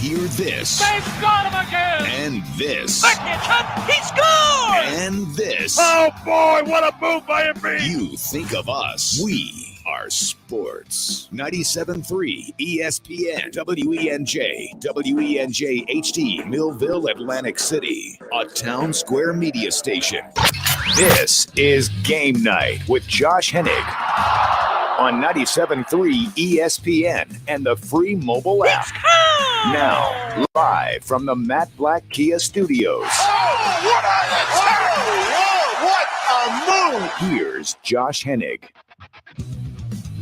hear this. They've got him again! And this. Backhand, he scored! And this. Oh boy, what a move by Embiid! You think of us. We are sports. 97.3 ESPN, WENJ, WENJ HD, Millville, Atlantic City, a Town Square media station. This is Game Night with Josh Hennig on 97.3 ESPN and the free mobile app. Now, live from the Matt Black Kia Studios. Oh, what a move! Here's Josh Hennig.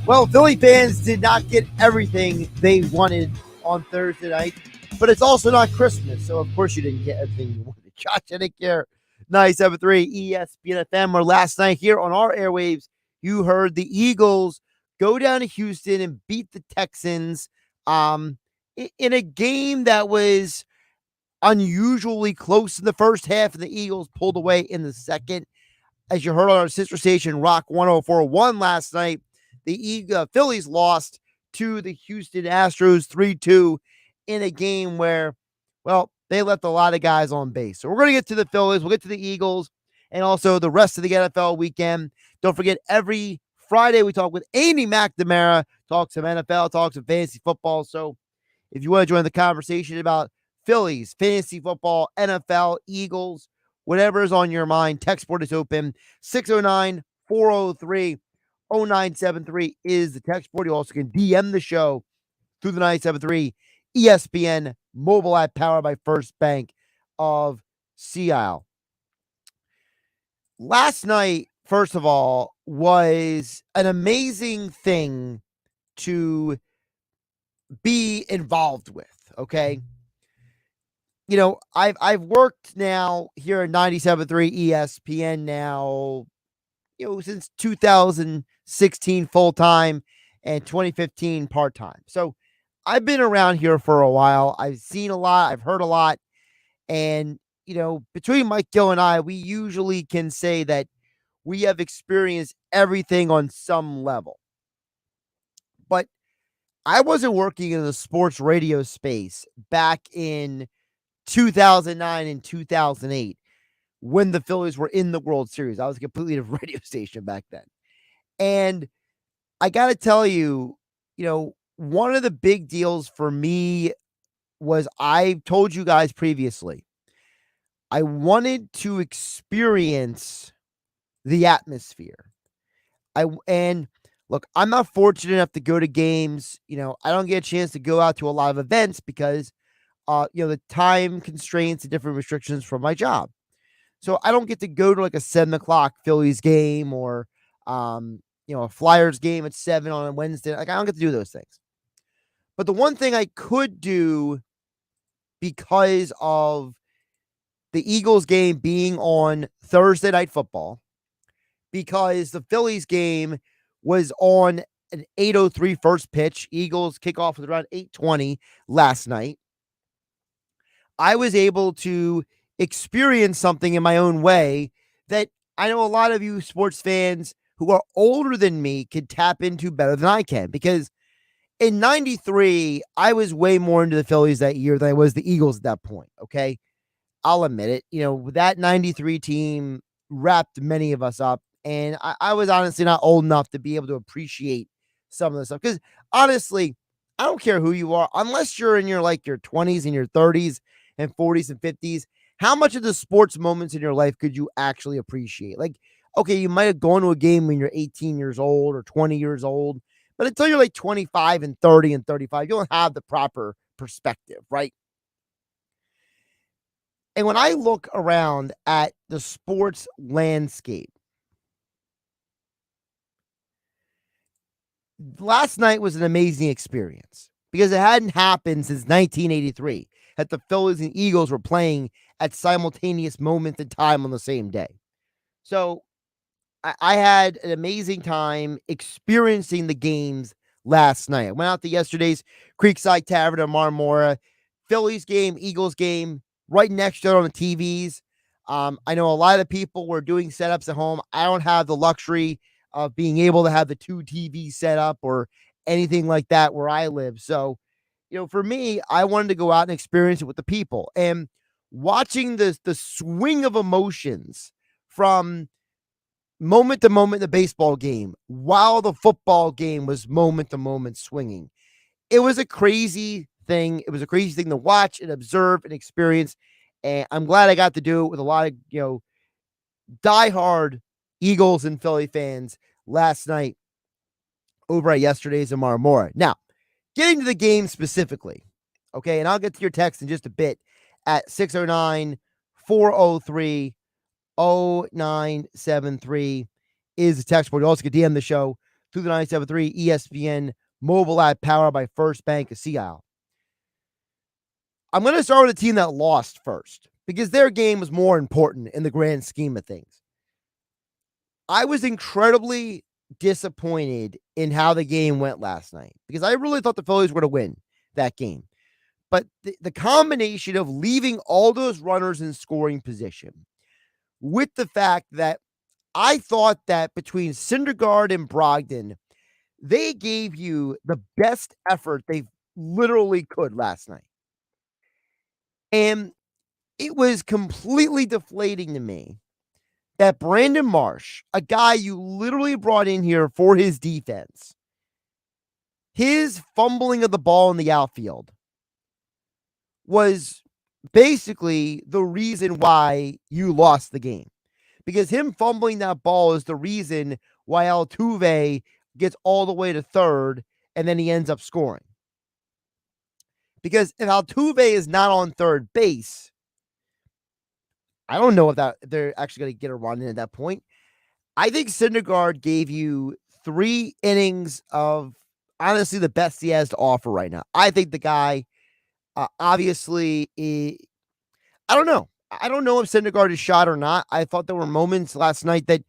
Well, Philly fans did not get everything they wanted on Thursday night, but it's also not Christmas, so of course you didn't get everything you wanted. Josh Hennig here, 97.3 ESPN FM, where last night here on our airwaves, you heard the Eagles go down to Houston and beat the Texans in a game that was unusually close in the first half, and the Eagles pulled away in the second. As you heard on our sister station, Rock 104.1 last night, the Phillies lost to the Houston Astros 3-2 in a game where, well, they left a lot of guys on base. So we're going to get to the Phillies, we'll get to the Eagles, and also the rest of the NFL weekend. Don't forget, every Friday we talk with Amy McNamara, talk some NFL, talk some fantasy football. So if you want to join the conversation about Phillies, fantasy football, NFL, Eagles, whatever is on your mind, text board is open. 609-403-0973 is the text board. You also can DM the show through the 97.3 ESPN mobile app powered by First Bank of Sea Isle. Last night, first of all, was an amazing thing to be involved with, okay? You know, I've worked now here at 97.3 ESPN now, since 2016 full-time and 2015 part-time. So I've been around here for a while. I've seen a lot. I've heard a lot. And, between Mike Gill and I, we usually can say that we have experienced everything on some level. But I wasn't working in the sports radio space back in 2009 and 2008 when the Phillies were in the World Series. I was a completely different radio station back then. And I got to tell you, one of the big deals for me was, I told you guys previously, I wanted to experience the atmosphere. And look, I'm not fortunate enough to go to games. I don't get a chance to go out to a lot of events because, the time constraints and different restrictions from my job. So I don't get to go to like a 7:00 Phillies game or, a Flyers game at 7 on a Wednesday. Like, I don't get to do those things. But the one thing I could do, because of the Eagles game being on Thursday Night Football, because the Phillies game was on an 8:03 first pitch. Eagles kickoff was around 8:20 last night. I was able to experience something in my own way that I know a lot of you sports fans who are older than me could tap into better than I can. Because in 93, I was way more into the Phillies that year than I was the Eagles at that point, okay? I'll admit it. That 93 team wrapped many of us up. And I was honestly not old enough to be able to appreciate some of this stuff. Because honestly, I don't care who you are, unless you're in your 20s and your 30s and 40s and 50s, how much of the sports moments in your life could you actually appreciate? Okay, you might have gone to a game when you're 18 years old or 20 years old, but until you're 25 and 30 and 35, you don't have the proper perspective, right? And when I look around at the sports landscape, last night was an amazing experience because it hadn't happened since 1983 that the Phillies and Eagles were playing at simultaneous moments in time on the same day. So I had an amazing time experiencing the games last night. I went out to yesterday's Creekside Tavern in Marmora. Phillies game, Eagles game, right next to it on the TVs. I know a lot of people were doing setups at home. I don't have the luxury of being able to have the two TVs set up or anything like that where I live. So, for me, I wanted to go out and experience it with the people. And watching the swing of emotions from moment to moment in the baseball game while the football game was moment to moment swinging. It was a crazy thing. It was a crazy thing to watch and observe and experience. And I'm glad I got to do it with a lot of, diehard Eagles and Philly fans last night over at yesterday's Marmora. Now, getting to the game specifically, okay, and I'll get to your text in just a bit at 609 403 0973 is the text board. You also can DM the show through the 973 ESPN mobile app powered by First Bank of Sea Isle. I'm going to start with a team that lost first because their game was more important in the grand scheme of things. I was incredibly disappointed in how the game went last night because I really thought the Phillies were going to win that game. But the combination of leaving all those runners in scoring position with the fact that I thought that between Syndergaard and Brogdon, they gave you the best effort they literally could last night. And it was completely deflating to me that Brandon Marsh, a guy you literally brought in here for his defense, his fumbling of the ball in the outfield was basically the reason why you lost the game. Because him fumbling that ball is the reason why Altuve gets all the way to third and then he ends up scoring. Because if Altuve is not on third base, I don't know if they're actually going to get a run in at that point. I think Syndergaard gave you 3 innings of honestly the best he has to offer right now. I think the guy obviously, I don't know. I don't know if Syndergaard is shot or not. I thought there were moments last night that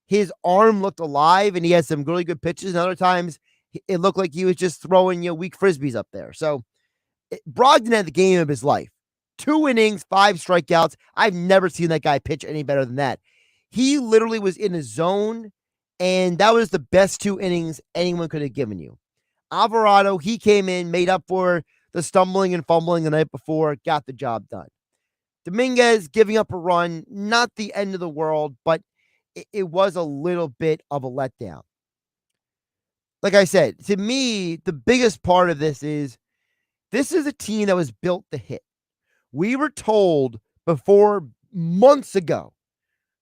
his arm looked alive and he had some really good pitches. And other times it looked like he was just throwing weak frisbees up there. So Brogdon had the game of his life. 2 innings, 5 strikeouts. I've never seen that guy pitch any better than that. He literally was in a zone, and that was the best 2 innings anyone could have given you. Alvarado, he came in, made up for the stumbling and fumbling the night before, got the job done. Dominguez giving up a run, not the end of the world, but it was a little bit of a letdown. Like I said, to me, the biggest part of this is a team that was built to hit. We were told months ago,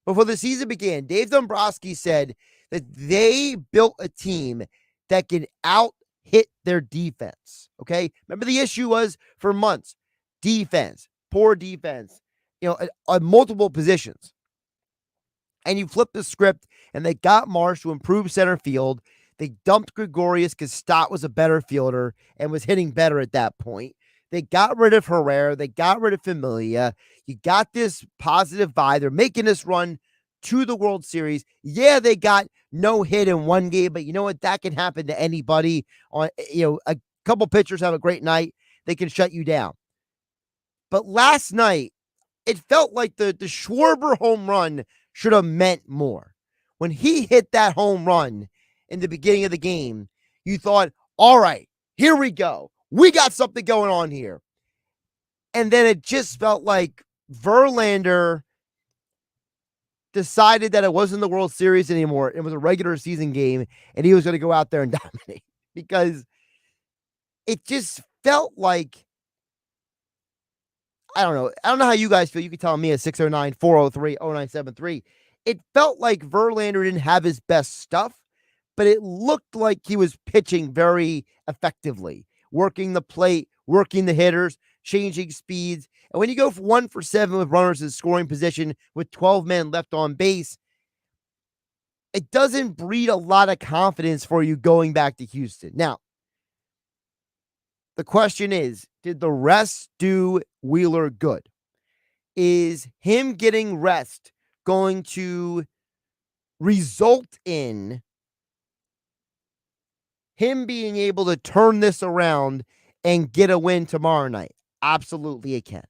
before the season began, Dave Dombrowski said that they built a team that can out-hit their defense. Okay? Remember the issue was for months, defense, poor defense, at multiple positions. And you flip the script, and they got Marsh to improve center field. They dumped Gregorius because Stott was a better fielder and was hitting better at that point. They got rid of Herrera. They got rid of Familia. You got this positive vibe. They're making this run to the World Series. Yeah, they got no hit in one game, but you know what? That can happen to anybody. On a couple pitchers have a great night. They can shut you down. But last night, it felt like the Schwarber home run should have meant more. When he hit that home run in the beginning of the game, you thought, all right, here we go. We got something going on here. And then it just felt like Verlander decided that it wasn't the World Series anymore. It was a regular season game, and he was going to go out there and dominate because it just felt like, I don't know how you guys feel. You can tell me at 609-403-0973. It felt like Verlander didn't have his best stuff, but it looked like he was pitching very effectively, working the plate, working the hitters, changing speeds. And when you go for 1 for 7 with runners in scoring position with 12 men left on base, it doesn't breed a lot of confidence for you going back to Houston. Now, the question is, did the rest do Wheeler good? Is him getting rest going to result in him being able to turn this around and get a win tomorrow night? Absolutely it can.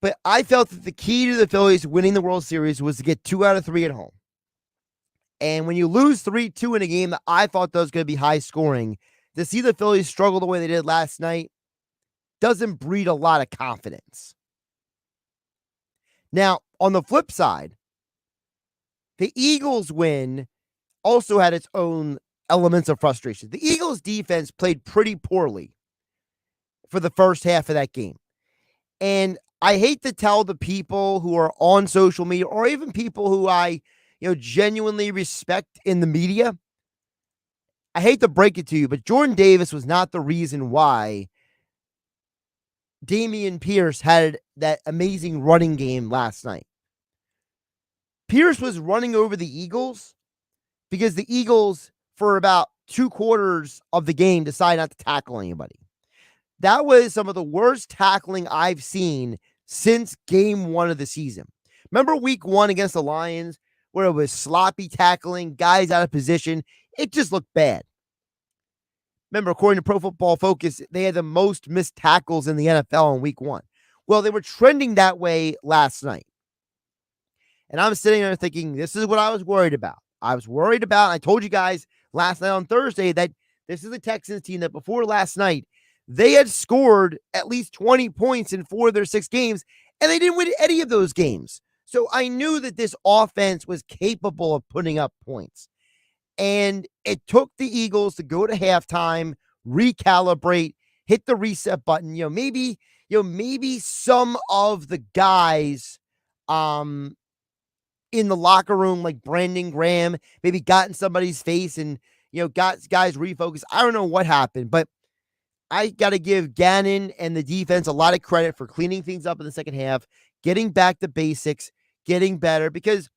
But I felt that the key to the Phillies winning the World Series was to get 2 out of 3 at home. And when you lose 3-2 in a game that I thought that was going to be high scoring, to see the Phillies struggle the way they did last night doesn't breed a lot of confidence. Now, on the flip side, the Eagles win also had its own elements of frustration. The Eagles defense played pretty poorly for the first half of that game. And I hate to tell the people who are on social media or even people who I, genuinely respect in the media, I hate to break it to you, but Jordan Davis was not the reason why Damian Pierce had that amazing running game last night. Pierce was running over the Eagles because the Eagles, for about 2 quarters of the game, decided not to tackle anybody. That was some of the worst tackling I've seen since game 1 of the season. Remember week 1 against the Lions where it was sloppy tackling, guys out of position? It just looked bad. Remember, according to Pro Football Focus, they had the most missed tackles in the NFL in week 1. Well, they were trending that way last night. And I'm sitting there thinking, this is what I was worried about. I told you guys last night on Thursday that this is the Texans team that before last night, they had scored at least 20 points in 4 of their 6 games, and they didn't win any of those games. So I knew that this offense was capable of putting up points. And it took the Eagles to go to halftime, recalibrate, hit the reset button. Maybe some of the guys in the locker room, like Brandon Graham, maybe got in somebody's face and, got guys refocused. I don't know what happened, but I got to give Gannon and the defense a lot of credit for cleaning things up in the second half, getting back to basics, getting better, because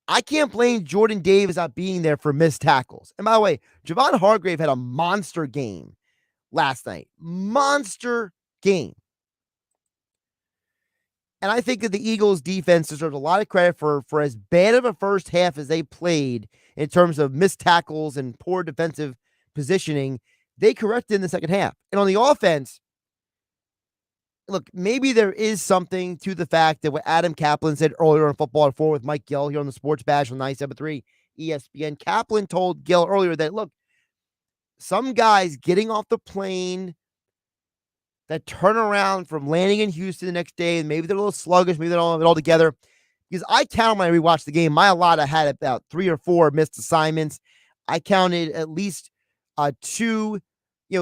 I can't blame Jordan Davis not being there for missed tackles. And by the way, Javon Hargrave had a monster game last night. Monster game. And I think that the Eagles defense deserves a lot of credit for as bad of a first half as they played in terms of missed tackles and poor defensive positioning. They corrected in the second half. And on the offense, look, maybe there is something to the fact that what Adam Kaplan said earlier on Football at 4 with Mike Gill here on the Sports Bash on 97.3 ESPN. Kaplan told Gill earlier that, look, some guys getting off the plane that turn around from landing in Houston the next day, and maybe they're a little sluggish, maybe they don't have it all together. Because I counted when I rewatched the game, Mailata had about 3 or 4 missed assignments. I counted at least 2,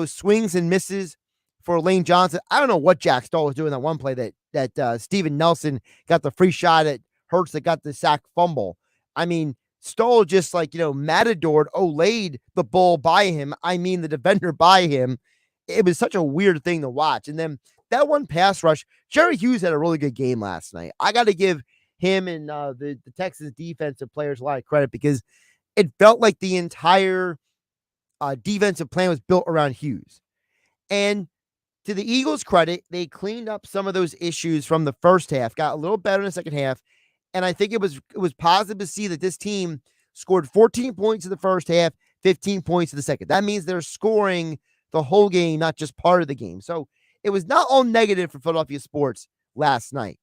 swings and misses for Lane Johnson. I don't know what Jack Stoll was doing that one play that Steven Nelson got the free shot at Hurts that got the sack fumble. I mean, Stoll just matadored, laid the ball by him. I mean, the defender by him. It was such a weird thing to watch. And then that one pass rush, Jerry Hughes had a really good game last night. I got to give him and the Texas defensive players a lot of credit because it felt like the entire defensive plan was built around Hughes. And to the Eagles' credit, they cleaned up some of those issues from the first half, got a little better in the second half, and I think it was positive to see that this team scored 14 points in the first half, 15 points in the second. That means they're scoring the whole game, not just part of the game. So it was not all negative for Philadelphia sports last night.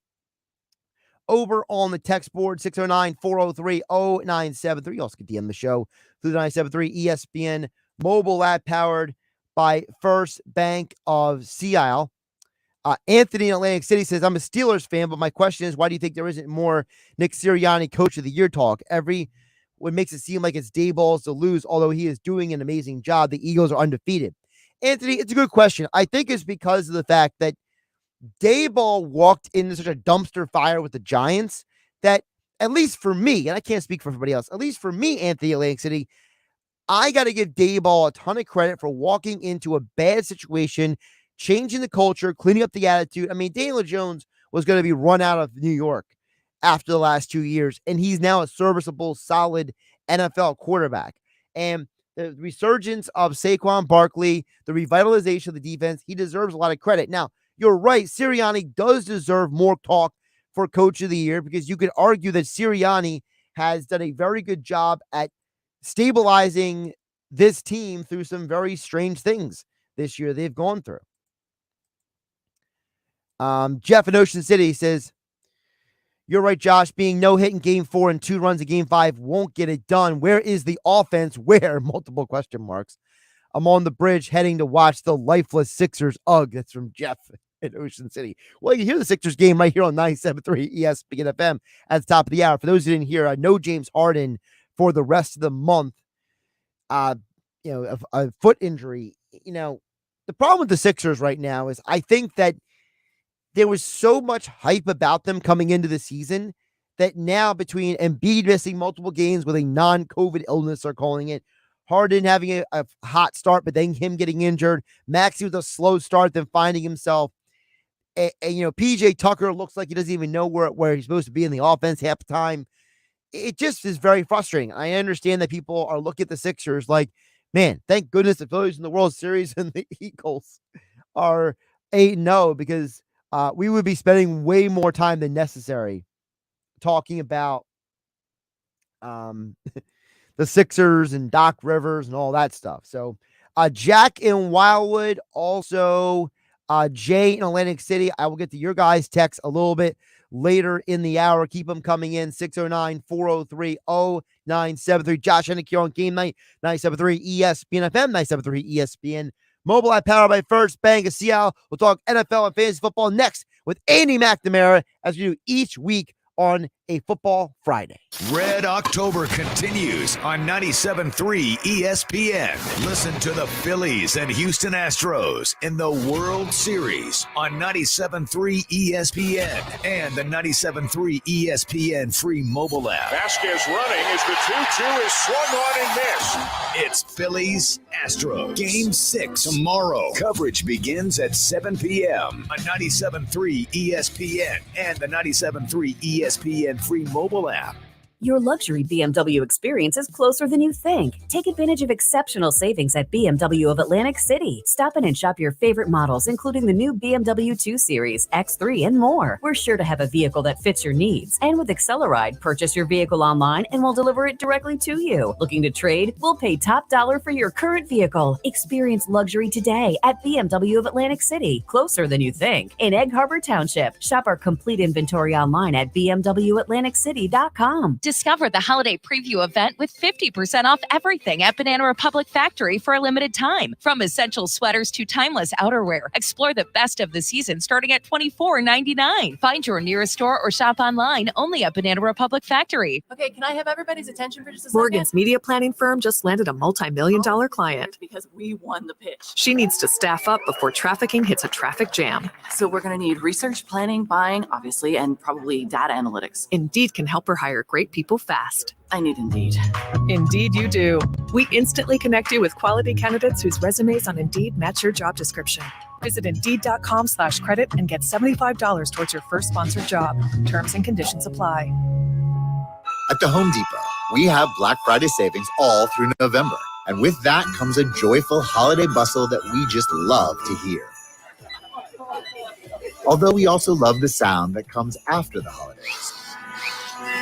Over on the text board, 609-403-0973. You also can DM the show through the 973 ESPN mobile app powered by First Bank of Sea Isle. Anthony in Atlantic City says, I'm a Steelers fan, but my question is, why do you think there isn't more Nick Sirianni Coach of the Year talk? What makes it seem like it's Daboll's to lose, although he is doing an amazing job. The Eagles are undefeated. Anthony, it's a good question. I think it's because of the fact that Daboll walked into such a dumpster fire with the Giants that, at least for me, and I can't speak for everybody else, at least for me, Anthony Atlantic City, I got to give Daboll a ton of credit for walking into a bad situation, changing the culture, cleaning up the attitude. I mean, Daniel Jones was going to be run out of New York after the last 2 years, and he's now a serviceable, solid NFL quarterback. And the resurgence of Saquon Barkley, the revitalization of the defense, he deserves a lot of credit. Now, you're right, Sirianni does deserve more talk for Coach of the Year because you could argue that Sirianni has done a very good job at stabilizing this team through some very strange things this year they've gone through. Jeff in Ocean City says, you're right, Josh. Being no hit in game 4 and 2 runs in game 5 won't get it done. Where is the offense? Where? Multiple question marks. I'm on the bridge heading to watch the lifeless Sixers. Ugh, that's from Jeff in Ocean City. Well, you hear the Sixers game right here on 97.3 ESPN FM at the top of the hour. For those who didn't hear, no James Harden for the rest of the month. A foot injury. The problem with the Sixers right now is I think that there was so much hype about them coming into the season that now between Embiid missing multiple games with a non-COVID illness, they're calling it, Harden having a hot start, but then him getting injured, Maxey with a slow start, then finding himself, and PJ Tucker looks like he doesn't even know where he's supposed to be in the offense half the time. It just is very frustrating. I understand that people are looking at the Sixers like, man, thank goodness the Phillies in the World Series and the Eagles are 8-0 because we would be spending way more time than necessary talking about the Sixers and Doc Rivers and all that stuff. So Jack in Wildwood, also Jay in Atlantic City. I will get to your guys' text a little bit later in the hour. Keep them coming in. 609-403-0973. Josh Hennig here on Game Night, 97.3 ESPN FM, 97.3 ESPN. Mobile app powered by First Bank of Seattle. We'll talk NFL and fantasy football next with Andy McNamara as we do each week on a Football Friday. Red October continues on 97.3 ESPN. Listen to the Phillies and Houston Astros in the World Series on 97.3 ESPN and the 97.3 ESPN free mobile app. Vasquez running as the 2-2 is swung on and missed. It's Phillies Astros. Game 6 tomorrow. Coverage begins at 7 p.m. on 97.3 ESPN and the 97.3 ESPN free mobile app. Your luxury BMW experience is closer than you think. Take advantage of exceptional savings at BMW of Atlantic City. Stop in and shop your favorite models, including the new BMW 2 Series, X3, and more. We're sure to have a vehicle that fits your needs. And with Acceleride, purchase your vehicle online and we'll deliver it directly to you. Looking to trade? We'll pay top dollar for your current vehicle. Experience luxury today at BMW of Atlantic City, closer than you think. In Egg Harbor Township, shop our complete inventory online at bmwatlanticcity.com. Discover the holiday preview event with 50% off everything at Banana Republic Factory for a limited time. From essential sweaters to timeless outerwear, explore the best of the season starting at $24.99. Find your nearest store or shop online only at Banana Republic Factory. Okay, can I have everybody's attention for just a second? Morgan's media planning firm just landed a multi-million-dollar client. Because we won the pitch. She needs to staff up before trafficking hits a traffic jam. So we're going to need research, planning, buying, obviously, and probably data analytics. Indeed can help her hire great people fast. I need Indeed. Indeed you do. We instantly connect you with quality candidates whose resumes on Indeed match your job description. Visit Indeed.com/credit and get $75 towards your first sponsored job. Terms and conditions apply. At the Home Depot, we have Black Friday savings all through November. And with that comes a joyful holiday bustle that we just love to hear. Although we also love the sound that comes after the holidays,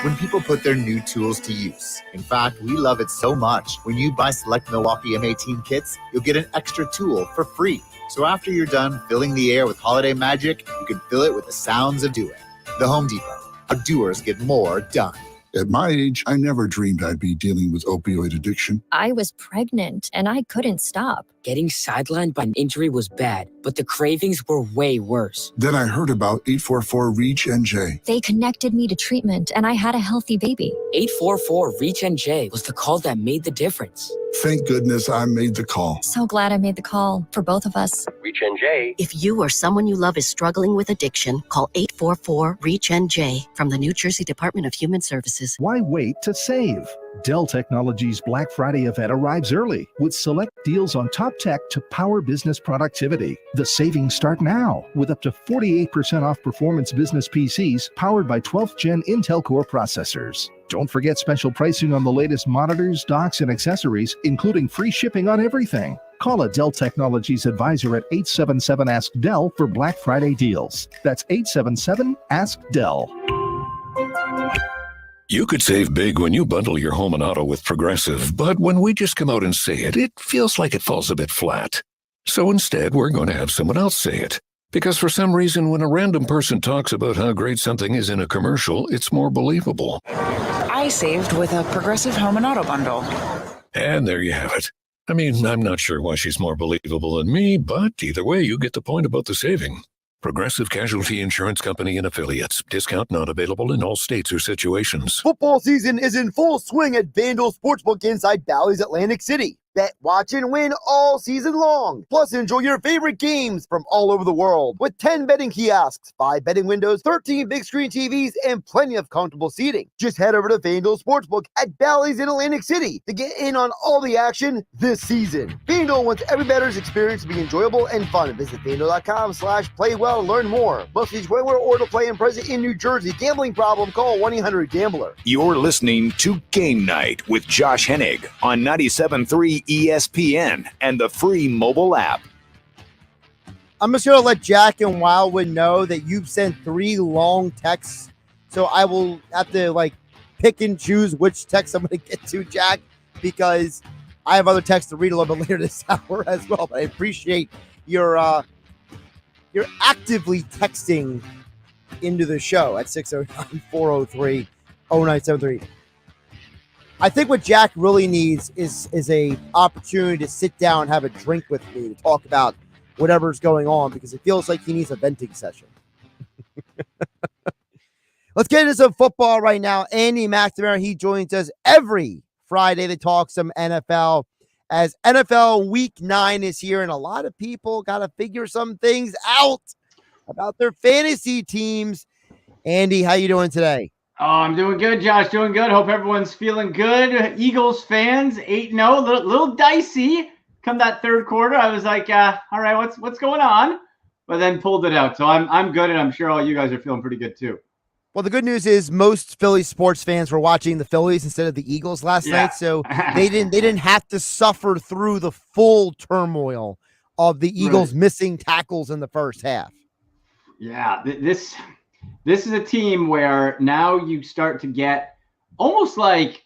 when people put their new tools to use. In fact, we love it so much. When you buy select Milwaukee M18 kits, you'll get an extra tool for free. So after you're done filling the air with holiday magic, you can fill it with the sounds of doing. The Home Depot. Our doers get more done. At my age, I never dreamed I'd be dealing with opioid addiction. I was pregnant and I couldn't stop. Getting sidelined by an injury was bad, but the cravings were way worse. Then I heard about 844-REACH-NJ. They connected me to treatment and I had a healthy baby. 844-REACH-NJ was the call that made the difference. Thank goodness I made the call. So glad I made the call for both of us. REACH-NJ. If you or someone you love is struggling with addiction, call 844-REACH-NJ from the New Jersey Department of Human Services. Why wait to save? Dell Technologies Black Friday event arrives early with select deals on top tech to power business productivity. The savings start now with up to 48% off performance business PCs powered by 12th Gen Intel Core processors. Don't forget special pricing on the latest monitors, docks, and accessories, including free shipping on everything. Call a Dell Technologies advisor at 877-ASK-DELL for Black Friday deals. That's 877-ASK-DELL. You could save big when you bundle your home and auto with Progressive, but when we just come out and say it, it feels like it falls a bit flat. So instead, we're going to have someone else say it. Because for some reason, when a random person talks about how great something is in a commercial, it's more believable. I saved with a Progressive home and auto bundle. And there you have it. I mean, I'm not sure why she's more believable than me, but either way, you get the point about the saving. Progressive Casualty Insurance Company and Affiliates. Discount not available in all states or situations. Football season is in full swing at Vandal Sportsbook inside Bally's Atlantic City. Bet, watch, and win all season long. Plus, enjoy your favorite games from all over the world with 10 betting kiosks, 5 betting windows, 13 big screen TVs, and plenty of comfortable seating. Just head over to Vandal Sportsbook at Bally's in Atlantic City to get in on all the action this season. Vandal wants every bettor's experience to be enjoyable and fun. Visit vandal.com/playwell to learn more. Must be 21 or to play and present in New Jersey. Gambling problem? Call 1-800-GAMBLER. You're listening to Game Night with Josh Hennig on 97.3 ESPN and the free mobile app. I'm just going to let Jack and Wildwood know that you've sent 3 long texts, so I will have to pick and choose which text I'm going to get to, Jack, because I have other texts to read a little bit later this hour as well. But I appreciate your actively texting into the show at 609-403-0973. I think what Jack really needs is a opportunity to sit down and have a drink with me to talk about whatever's going on, because it feels like he needs a venting session. Let's get into some football right now. Andy McNamara, he joins us every Friday to talk some NFL, as NFL Week 9 is here, and a lot of people got to figure some things out about their fantasy teams. Andy, how you doing today? Oh, I'm doing good, Josh. Doing good. Hope everyone's feeling good. Eagles fans, 8-0, little dicey. Come that third quarter, I was like, all right, what's going on? But then pulled it out. So I'm good, and I'm sure all you guys are feeling pretty good too. Well, the good news is most Phillies sports fans were watching the Phillies instead of the Eagles last night, so they didn't have to suffer through the full turmoil of the Eagles missing tackles in the first half. Yeah, this is a team where now you start to get almost like,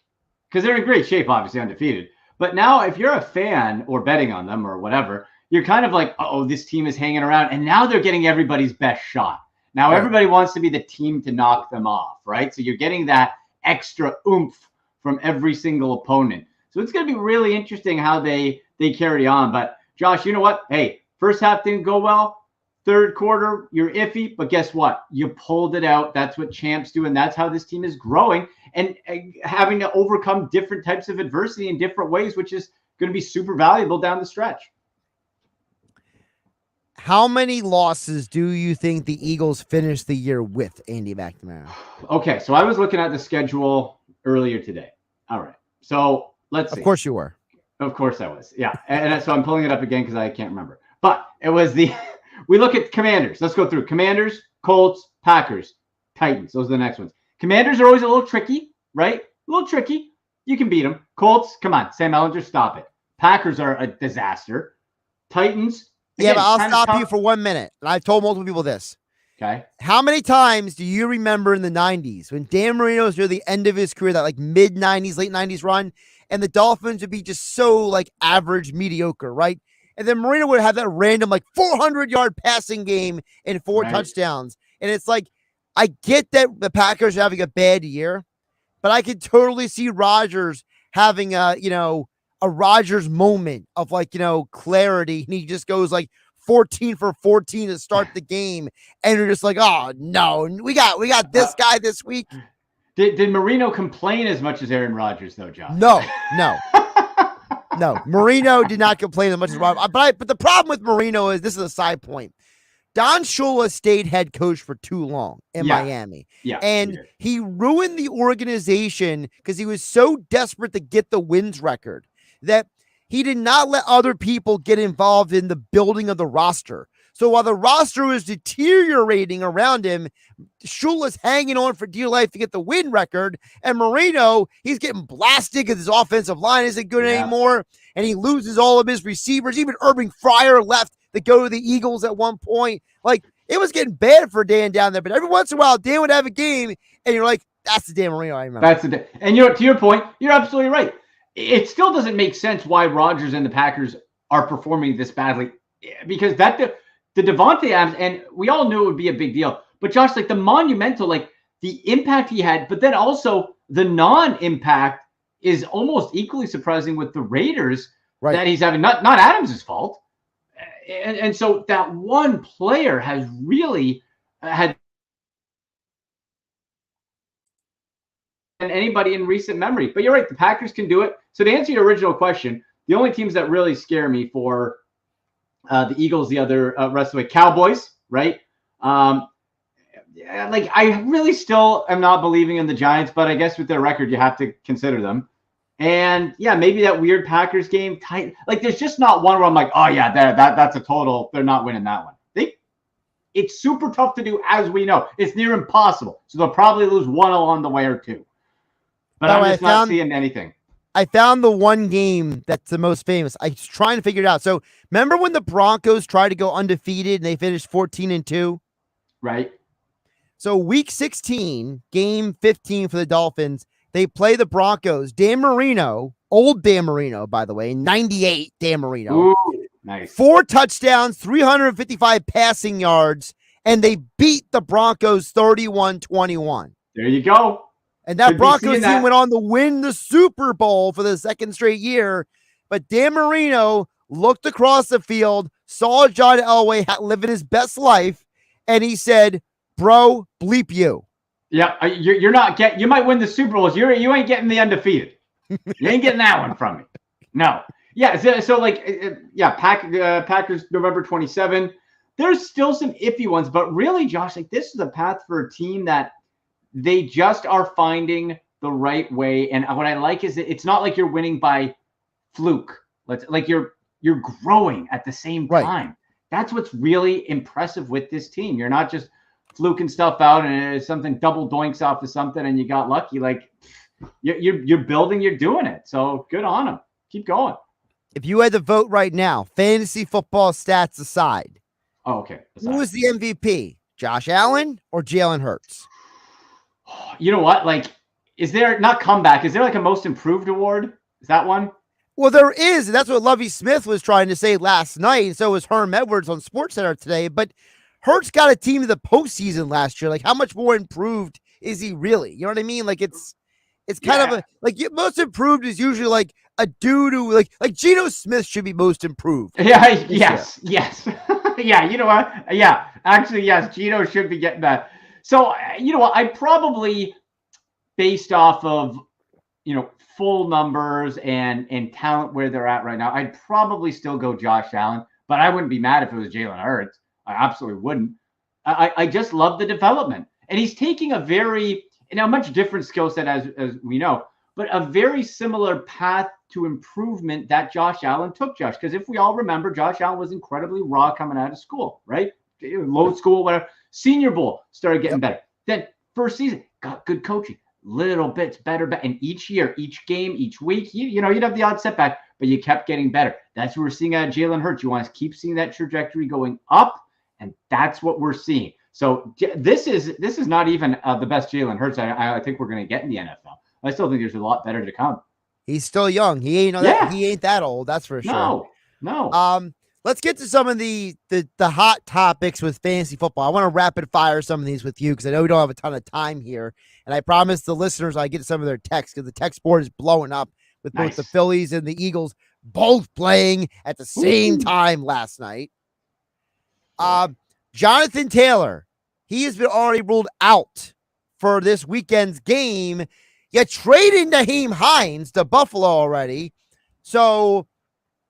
because they're in great shape, obviously undefeated, but now if you're a fan or betting on them or whatever, you're kind of like, oh, this team is hanging around, and now they're getting everybody's best shot. Now everybody wants to be the team to knock them off, right? So you're getting that extra oomph from every single opponent. So it's going to be really interesting how they carry on. But Josh, you know what? Hey, first half didn't go well. Third quarter, you're iffy, but guess what? You pulled it out. That's what champs do, and that's how this team is growing and having to overcome different types of adversity in different ways, which is going to be super valuable down the stretch. How many losses do you think the Eagles finish the year with, Andy McNamara? Okay, so I was looking at the schedule earlier today. All right, so let's see. Of course you were. Of course I was, yeah. And so I'm pulling it up again because I can't remember. But it was we look at Commanders. Let's go through Commanders, Colts, Packers, Titans. Those are the next ones. Commanders are always a little tricky, right? A little tricky. You can beat them. Colts, come on. Sam Ellinger, stop it. Packers are a disaster. Titans. Yeah, but I'll stop you for 1 minute. And I've told multiple people this. Okay. How many times do you remember in the 90s when Dan Marino was near the end of his career, that mid-90s, late 90s run, and the Dolphins would be just so average, mediocre, right? And then Marino would have that random 400-yard passing game and 4 touchdowns. And it's I get that the Packers are having a bad year, but I could totally see Rodgers having a Rodgers moment of clarity, and he just goes 14 for 14 to start the game, and you're just oh no, we got this guy this week. Did Marino complain as much as Aaron Rodgers though, John? No. Marino did not complain as much as Rodgers. But the problem with Marino is, this is a side point. Don Shula stayed head coach for too long in Miami. Yeah, and he ruined the organization because he was so desperate to get the wins record that he did not let other people get involved in the building of the roster. So while the roster was deteriorating around him, Shula's hanging on for dear life to get the win record. And Marino, he's getting blasted because his offensive line isn't good anymore. And he loses all of his receivers. Even Irving Fryer left to go to the Eagles at one point. It was getting bad for Dan down there. But every once in a while, Dan would have a game, and you're like, that's the Dan Marino I remember. That's the and to your point, you're absolutely right. It still doesn't make sense why Rodgers and the Packers are performing this badly, because the Devontae Adams, and we all knew it would be a big deal. But Josh, the monumental, the impact he had, but then also the non-impact is almost equally surprising with the Raiders. that he's having. Not Adams' fault. And so that one player has really had than anybody in recent memory. But you're right, the Packers can do it. So to answer your original question, the only teams that really scare me for the Eagles, the other rest of the way, Cowboys, right? Like I really still am not believing in the Giants, but I guess with their record, you have to consider them. And yeah, maybe that weird Packers game tight. Like there's just not one where I'm like, oh yeah, that's a total. They're not winning that one. It's super tough to do, as we know. It's near impossible. So they'll probably lose one along the way or two. But I'm just not seeing anything. I found the one game that's the most famous. I was trying to figure it out. So remember when the Broncos tried to go undefeated and they finished 14-2? Right. So week 16, game 15 for the Dolphins, they play the Broncos. Dan Marino, old Dan Marino, by the way, 98 Dan Marino. Ooh, nice. 4 touchdowns, 355 passing yards, and they beat the Broncos 31-21. There you go. And that Broncos team went on to win the Super Bowl for the second straight year. But Dan Marino looked across the field, saw John Elway living his best life, and he said, bro, bleep you. Yeah, you're not getting. You might win the Super Bowls. You ain't getting the undefeated. You ain't getting that one from me. No. Yeah. So Packers November 27. There's still some iffy ones, but really, Josh, like this is a path for a team that they just are finding the right way. And what I like is that it's not like you're winning by fluke. Like you're growing at the same time. That's what's really impressive with this team. You're not just fluking stuff out and something double doinks off of something and you got lucky. Like you're building, you're doing it. So good on them. Keep going. If you had to vote right now, fantasy football stats aside. Oh, okay. Who is the MVP? Josh Allen or Jalen Hurts? You know what? Like, is there not comeback? Is there like a most improved award? Is that one? Well, there is. And that's what Lovie Smith was trying to say last night. And so was Herm Edwards on SportsCenter today. But Hurts got a team to the postseason last year. Like, how much more improved is he really? You know what I mean? Like, it's kind of most improved is usually like a dude who like Geno Smith should be most improved. Yeah. Yes. Yeah. You know what? Yeah. Actually, yes. Geno should be getting that. So, you know what? I probably, based off of, full numbers and talent where they're at right now, I'd probably still go Josh Allen, but I wouldn't be mad if it was Jalen Hurts. I absolutely wouldn't. I just love the development. And he's taking a much different skill set as we know, but a very similar path to improvement that Josh Allen took, Josh. Because if we all remember, Josh Allen was incredibly raw coming out of school, right? Low school, whatever. Senior Bowl started getting better. Then first season, got good coaching. Little bits better. And each year, each game, each week, you'd have the odd setback, but you kept getting better. That's what we're seeing out of Jalen Hurts. You want to keep seeing that trajectory going up, and that's what we're seeing. So this is not even the best Jalen Hurts I think we're going to get in the NFL. I still think there's a lot better to come. He's still young. He ain't that old. That's for sure. No. Let's get to some of the hot topics with fantasy football. I want to rapid fire some of these with you because I know we don't have a ton of time here. And I promise the listeners I get some of their texts because the text board is blowing up with both the Phillies and the Eagles both playing at the same time last night. Jonathan Taylor, he has been already ruled out for this weekend's game. You traded Nyheim Hines to Buffalo already. So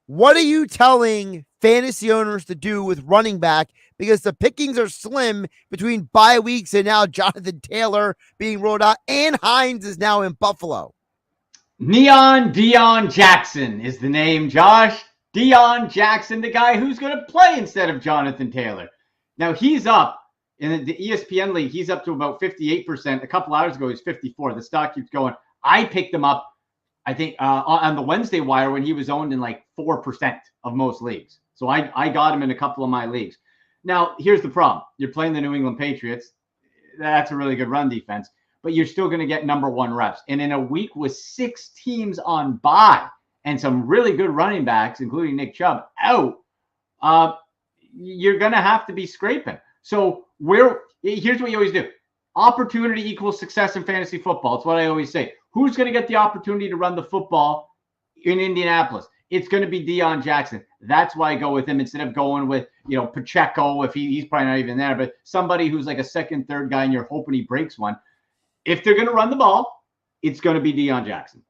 what are you telling fantasy owners to do with running back? Because the pickings are slim between bye weeks and now Jonathan Taylor being ruled out and Hines is now in Buffalo. Neon Deion Jackson is the name, Josh. Deion Jackson, the guy who's going to play instead of Jonathan Taylor. Now he's up in the ESPN league. He's up to about 58%. A couple hours ago, he's 54. The stock keeps going. I picked him up, I think, on the Wednesday wire when he was owned in like 4% of most leagues. So I got him in a couple of my leagues. Now, here's the problem. You're playing the New England Patriots. That's a really good run defense, but you're still going to get number one reps. And in a week with 6 teams on bye and some really good running backs, including Nick Chubb, out, you're going to have to be scraping. So here's what you always do. Opportunity equals success in fantasy football. It's what I always say. Who's going to get the opportunity to run the football in Indianapolis? it's going to be Deion Jackson. That's why I go with him instead of going with, Pacheco, if he's probably not even there, but somebody who's like a second, third guy and you're hoping he breaks one. If they're going to run the ball, it's going to be Deion Jackson.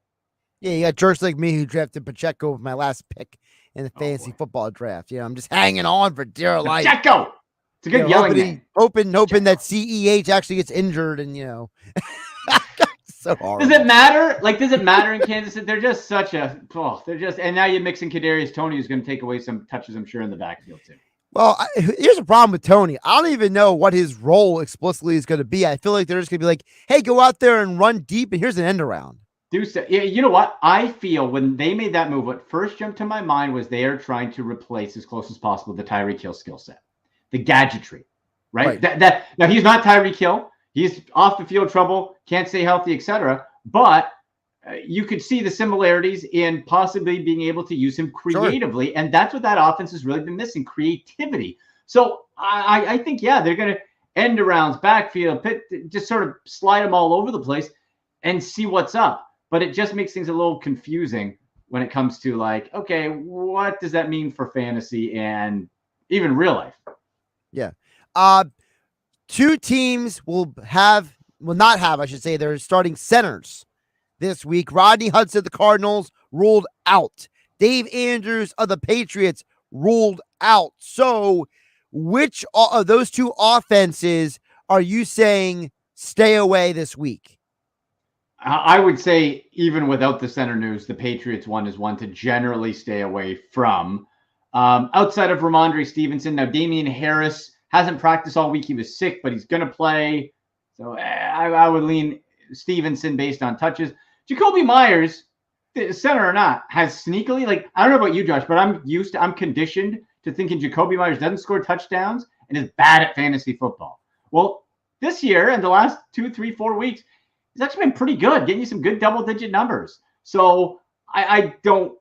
Yeah, you got jerks like me who drafted Pacheco with my last pick in the fantasy football draft. I'm just hanging on for dear life. Pacheco! It's a good yelling name. Hoping that CEH actually gets injured and, so hard. Does it matter? Does it matter in Kansas City? They're just such a and now you're mixing Kadarius Toney, who's going to take away some touches, I'm sure, in the backfield too. Well, here's a problem with Toney. I don't even know what his role explicitly is going to be. I feel like they're just going to be like, hey, go out there and run deep, and here's an end around. You know what? I feel when they made that move, what first jumped to my mind was they are trying to replace as close as possible the Tyreek Hill skill set, the gadgetry, right? Now, he's not Tyreek Hill. He's off the field trouble, can't stay healthy, etc. But you could see the similarities in possibly being able to use him creatively. Sure. And that's what that offense has really been missing, creativity. So I think, they're going to end arounds, backfield, just sort of slide them all over the place and see what's up. But it just makes things a little confusing when it comes to okay, what does that mean for fantasy and even real life? Yeah. Two teams will not have, I should say, their starting centers this week. Rodney Hudson of the Cardinals ruled out. Dave Andrews of the Patriots ruled out. So which of those two offenses are you saying stay away this week? I would say even without the center news, the Patriots one is one to generally stay away from. Outside of Ramondre Stevenson, now Damian Harris hasn't practiced all week. He was sick, but he's going to play. So I would lean Stevenson based on touches. Jacoby Myers, center or not, has sneakily, I don't know about you, Josh, but I'm conditioned to thinking Jacoby Myers doesn't score touchdowns and is bad at fantasy football. Well, this year and the last 2, 3, 4 weeks, he's actually been pretty good, getting you some good double-digit numbers. So I don't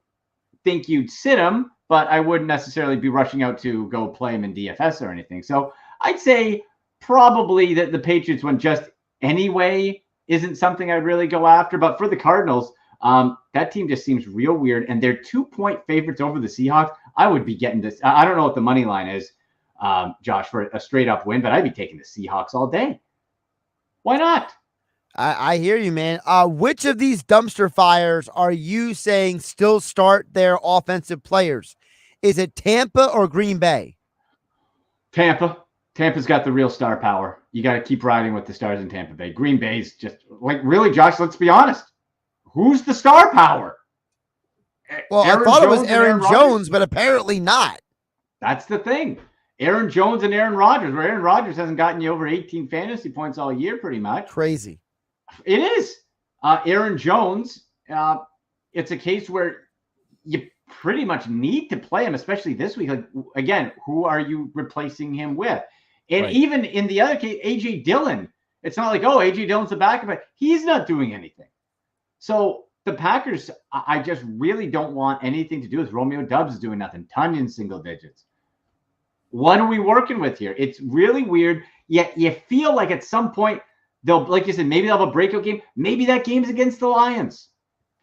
think you'd sit him, but I wouldn't necessarily be rushing out to go play him in DFS or anything. So I'd say probably that the Patriots one just anyway isn't something I'd really go after. But for the Cardinals, that team just seems real weird. And they're 2-point favorites over the Seahawks. I would be getting this. I don't know what the money line is, Josh, for a straight-up win, but I'd be taking the Seahawks all day. Why not? I hear you, man. Which of these dumpster fires are you saying still start their offensive players? Is it Tampa or Green Bay? Tampa. Tampa's got the real star power. You got to keep riding with the stars in Tampa Bay. Green Bay's just really, Josh, let's be honest. Who's the star power? Well, I thought it was Aaron Jones, but apparently not. That's the thing. Aaron Jones and Aaron Rodgers, where Aaron Rodgers hasn't gotten you over 18 fantasy points all year pretty much. Crazy. It is. Aaron Jones, it's a case where you pretty much need to play him, especially this week. Again, who are you replacing him with? And even in the other case, A.J. Dillon, it's not like, A.J. Dillon's the backup, but he's not doing anything. So the Packers, I just really don't want anything to do with. Romeo Doubs doing nothing. Tunyon single digits. What are we working with here? It's really weird. Yet you feel like at some point, they'll, like you said, maybe they'll have a breakout game. Maybe that game's against the Lions.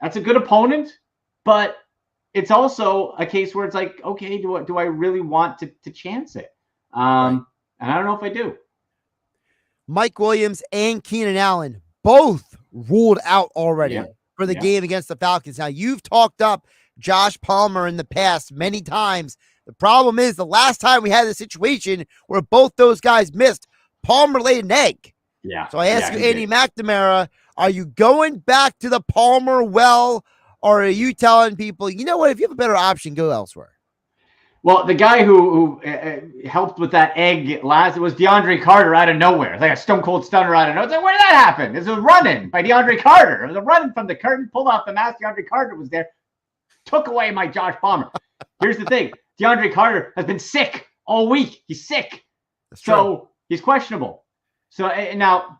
That's a good opponent, but it's also a case where it's like, okay, do I really want to chance it? And I don't know if I do. Mike Williams and Keenan Allen both ruled out already for the game against the Falcons. Now, you've talked up Josh Palmer in the past many times. The problem is the last time we had a situation where both those guys missed, Palmer laid an egg. Yeah. So I ask you, Andy McNamara, are you going back to the Palmer well, or are you telling people, you know what, if you have a better option, go elsewhere? Well, the guy who helped with that egg last, it was DeAndre Carter out of nowhere. Like a stone cold stunner out of nowhere. It's like, where did that happen? It was a run-in by DeAndre Carter. It was a run-in from the curtain, pulled off the mask. DeAndre Carter was there, took away my Josh Palmer. Here's the thing. DeAndre Carter has been sick all week. He's sick. So he's questionable. So now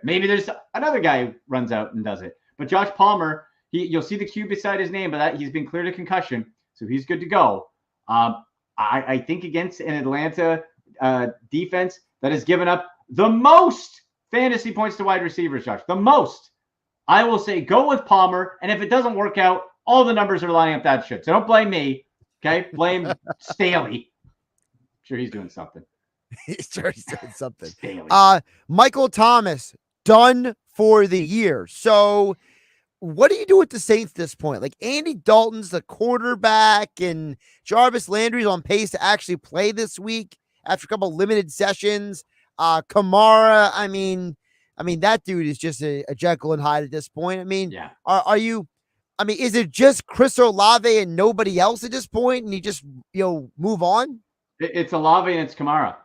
maybe there's another guy who runs out and does it. But Josh Palmer, you'll see the Q beside his name, but he's been cleared of concussion. So he's good to go. I think against an Atlanta defense that has given up the most fantasy points to wide receivers, Josh, the most. I will say go with Palmer, and if it doesn't work out, All the numbers are lining up that shit. So don't blame me. Okay. Blame Staley. Sure, he's doing something. He's doing something. Staley. Michael Thomas, done for the year. So what do you do with the Saints at this point? Like, Andy Dalton's the quarterback and Jarvis Landry's on pace to actually play this week after a couple limited sessions. Kamara, I mean, that dude is just a Jekyll and Hyde at this point. I mean, yeah. Are you, I mean, is it just Chris Olave and nobody else at this point, and you just, move on? It's Olave and it's Kamara.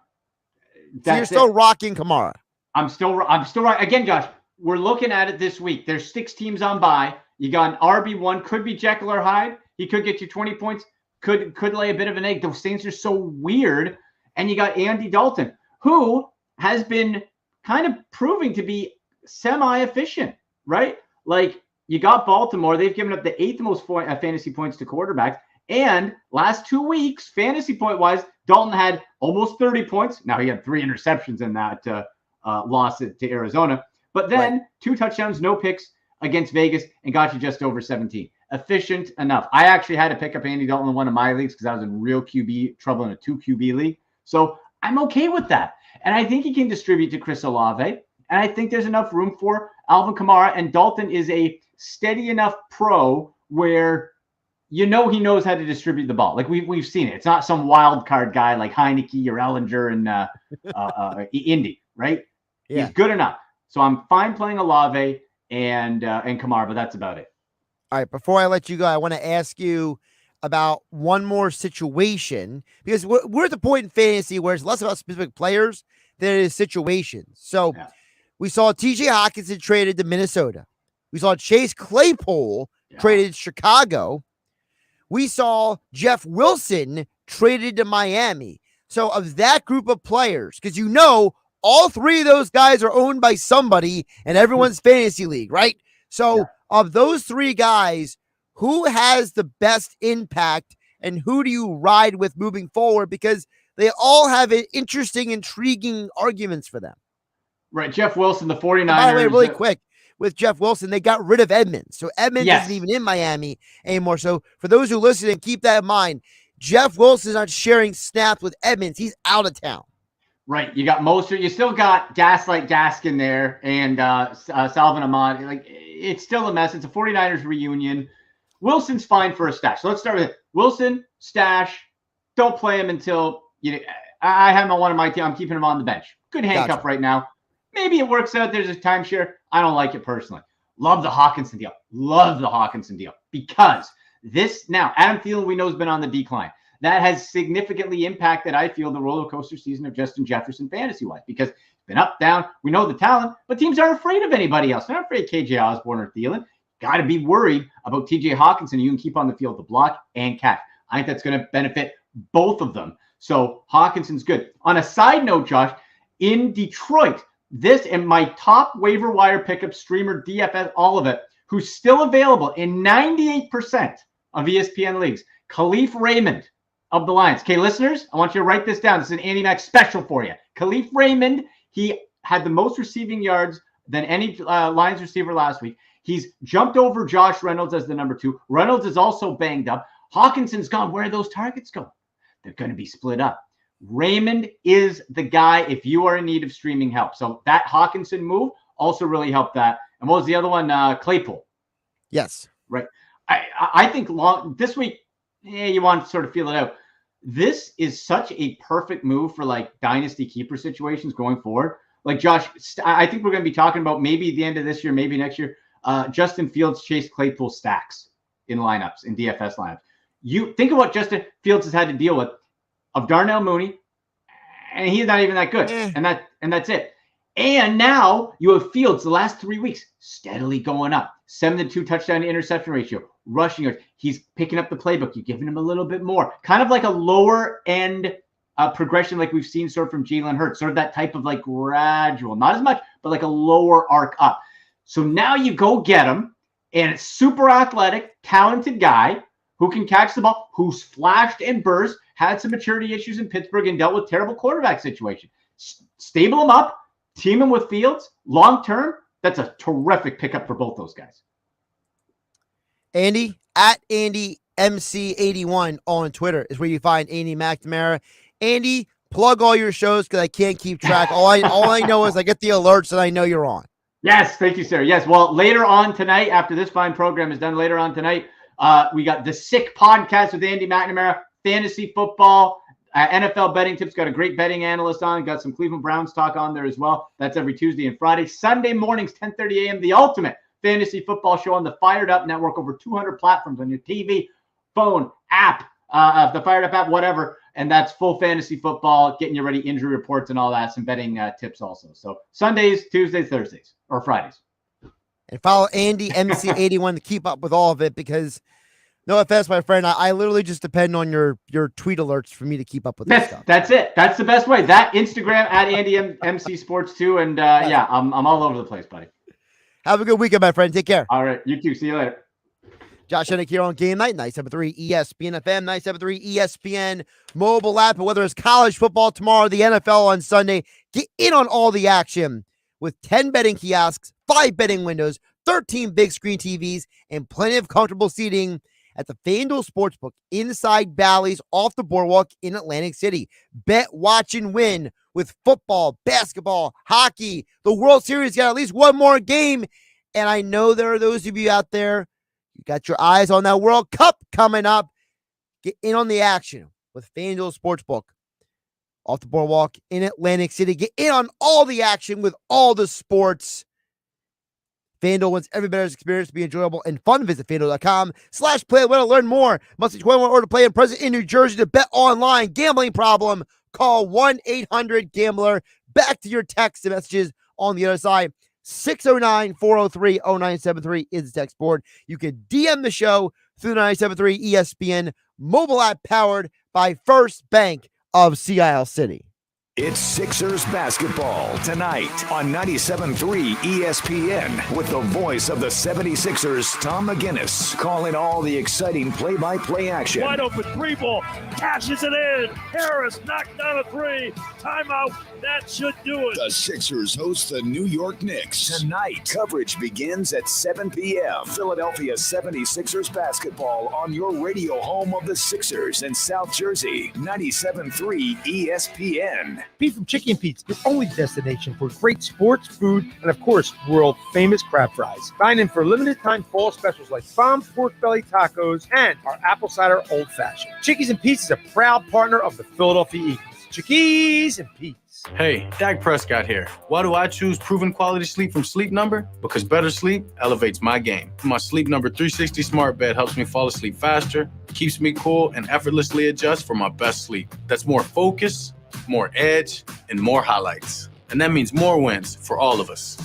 So you're still rocking Kamara. I'm still right. Again, Josh, we're looking at it this week. There's 6 teams on bye. You got an RB1, could be Jekyll or Hyde. He could get you 20 points, could lay a bit of an egg. The Saints are so weird. And you got Andy Dalton, who has been kind of proving to be semi-efficient, right? Like, you got Baltimore. They've given up the 8th most fantasy points to quarterbacks. And last 2 weeks, fantasy point-wise, Dalton had almost 30 points. Now, he had 3 interceptions in that loss to Arizona. But then 2 touchdowns, no picks against Vegas, and got you just over 17. Efficient enough. I actually had to pick up Andy Dalton in one of my leagues because I was in real QB trouble in a 2 QB league. So I'm okay with that. And I think he can distribute to Chris Olave. And I think there's enough room for Alvin Kamara. And Dalton is a steady enough pro where he knows how to distribute the ball. Like we've seen it. It's not some wild card guy like Heineke or Ellinger and Indy, right? Yeah. He's good enough. So I'm fine playing Olave and Kamara, but that's about it. All right. Before I let you go, I want to ask you about one more situation, because we're at the point in fantasy where it's less about specific players than it is situations. So we saw TJ Hockenson traded to Minnesota. We saw Chase Claypool traded to Chicago. We saw Jeff Wilson traded to Miami. So of that group of players, because all 3 of those guys are owned by somebody in everyone's fantasy league, right? So of those 3 guys, who has the best impact and who do you ride with moving forward? Because they all have interesting, intriguing arguments for them. Right. Jeff Wilson, the 49ers. And by the way, really quick, with Jeff Wilson, they got rid of Edmonds. So Edmonds isn't even in Miami anymore. So for those who listen and keep that in mind, Jeff Wilson's not sharing snaps with Edmonds. He's out of town. Right. You got Mostert. You still got Gaslight Gaskin there and Salvin Ahmad. Like, it's still a mess. It's a 49ers reunion. Wilson's fine for a stash. So let's start with it. Wilson, stash. Don't play him until I have him on one of my team. I'm keeping him on the bench. Good handcuff right now. Maybe it works out. There's a timeshare. I don't like it personally. Love the Hockenson deal. Because this now, Adam Thielen, we know, has been on the decline. That has significantly impacted, I feel, the roller coaster season of Justin Jefferson fantasy-wise, because it's been up, down. We know the talent, but teams aren't afraid of anybody else. They're not afraid of KJ Osborne or Thielen. Got to be worried about TJ Hockenson. You can keep on the field to block and catch. I think that's going to benefit both of them. So Hawkinson's good. On a side note, Josh, in Detroit, this and my top waiver wire pickup, streamer, DFS, all of it, who's still available in 98% of ESPN leagues, Khalif Raymond of the Lions. Okay, listeners, I want you to write this down. This is an Andy Mac special for you. Khalif Raymond, he had the most receiving yards than any Lions receiver last week. He's jumped over Josh Reynolds as the number 2. Reynolds is also banged up. Hawkinson's gone. Where do those targets go? They're going to be split up. Raymond is the guy if you are in need of streaming help. So that Hockenson move also really helped that. And what was the other one? Claypool. Yes. Right. I think this week, you want to sort of feel it out. This is such a perfect move for like dynasty keeper situations going forward. Like, Josh, I think we're going to be talking about maybe at the end of this year, maybe next year, Justin Fields, Chase Claypool stacks in lineups, in DFS lineups. You think of what Justin Fields has had to deal with of Darnell Mooney, and he's not even that good. And that's it. And now you have Fields the last 3 weeks steadily going up. 7-2 touchdown to interception ratio, rushing yards. He's picking up the playbook. You're giving him a little bit more. Kind of like a lower end progression like we've seen sort of from Jalen Hurts. Sort of that type of like gradual, not as much, but like a lower arc up. So now you go get him, and it's super athletic, talented guy who can catch the ball, who's flashed and burst, had some maturity issues in Pittsburgh and dealt with terrible quarterback situation. Stable him up, team him with Fields, long term. That's a terrific pickup for both those guys. Andy, at AndyMC81 on Twitter is where you find Andy McNamara. Andy, plug all your shows because I can't keep track. All I know is I get the alerts and I know you're on. Yes, thank you, sir. Yes, well, later on tonight, after this fine program is done, later on tonight, we got the Sick Podcast with Andy McNamara, fantasy football, NFL betting tips. Got a great betting analyst on. Got some Cleveland Browns talk on there as well. That's every Tuesday and Friday. Sunday mornings, 10:30 a.m., the ultimate fantasy football show on the Fired Up Network. Over 200 platforms on your TV, phone, app, the Fired Up app, whatever. And that's full fantasy football, getting you ready, injury reports and all that, some betting tips also. So Sundays, Tuesdays, Thursdays, or Fridays. And follow Andy MC81 to keep up with all of it because, no offense, my friend, I literally just depend on your tweet alerts for me to keep up with this stuff. That's it. That's the best way. That Instagram at Andy MC Sports too. And yeah, I'm all over the place, buddy. Have a good weekend, my friend. Take care. All right. You too. See you later. Josh Hennig here on Game Night, 97.3 ESPN FM, 97.3 ESPN mobile app. And whether it's college football tomorrow, the NFL on Sunday, get in on all the action with 10 betting kiosks, 5 betting windows, 13 big screen TVs, and plenty of comfortable seating at the FanDuel Sportsbook inside Bally's off the boardwalk in Atlantic City. Bet, watch, and win with football, basketball, hockey. The World Series got at least one more game. And I know there are those of you out there, you got your eyes on that World Cup coming up. Get in on the action with FanDuel Sportsbook off the boardwalk in Atlantic City. Get in on all the action with all the sports. FanDuel wants every bettor's experience to be enjoyable and fun. Visit FanDuel.com/play. Want to learn more? Must be 21 or to play and present in New Jersey to bet online. Gambling problem? Call 1-800-GAMBLER. Back to your text messages on the other side. 609-403-0973 is the text board. You can DM the show through the 97.3 ESPN mobile app powered by First Bank of Sea Isle City. It's Sixers basketball tonight on 97.3 ESPN with the voice of the 76ers, Tom McGinnis, calling all the exciting play-by-play action. Wide open 3-ball, cashes it in. Harris knocked down a 3. Timeout. That should do it. The Sixers host the New York Knicks tonight. Coverage begins at 7 p.m. Philadelphia 76ers basketball on your radio home of the Sixers in South Jersey, 97.3 ESPN. Pete from Chicky and Pete's, your only destination for great sports, food, and of course, world-famous crab fries. Dine in for limited-time fall specials like bomb pork belly tacos and our apple cider old-fashioned. Chickies and Pete's is a proud partner of the Philadelphia Eagles. Chickies and Pete's. Hey, Dak Prescott here. Why do I choose proven quality sleep from Sleep Number? Because better sleep elevates my game. My Sleep Number 360 smart bed helps me fall asleep faster, keeps me cool, and effortlessly adjusts for my best sleep. That's more focus, more edge, and more highlights. And that means more wins for all of us.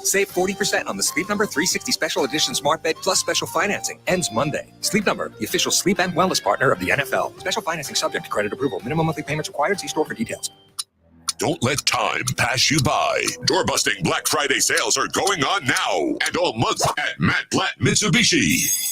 Save 40% on the Sleep Number 360 Special Edition Smart Bed plus special financing. Ends Monday. Sleep Number, the official sleep and wellness partner of the NFL. Special financing subject to credit approval. Minimum monthly payments required. See store for details. Don't let time pass you by. Door-busting Black Friday sales are going on now and all month at Matt Platt Mitsubishi.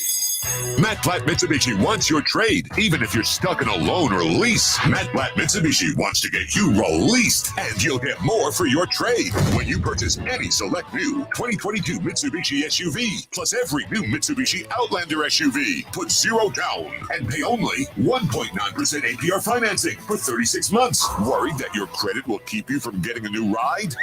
Matt Platt Mitsubishi wants your trade, even if you're stuck in a loan or lease. Matt Platt Mitsubishi wants to get you released, and you'll get more for your trade when you purchase any select new 2022 Mitsubishi SUV, plus every new Mitsubishi Outlander SUV. Put $0 down and pay only 1.9% APR financing for 36 months. Worried that your credit will keep you from getting a new ride?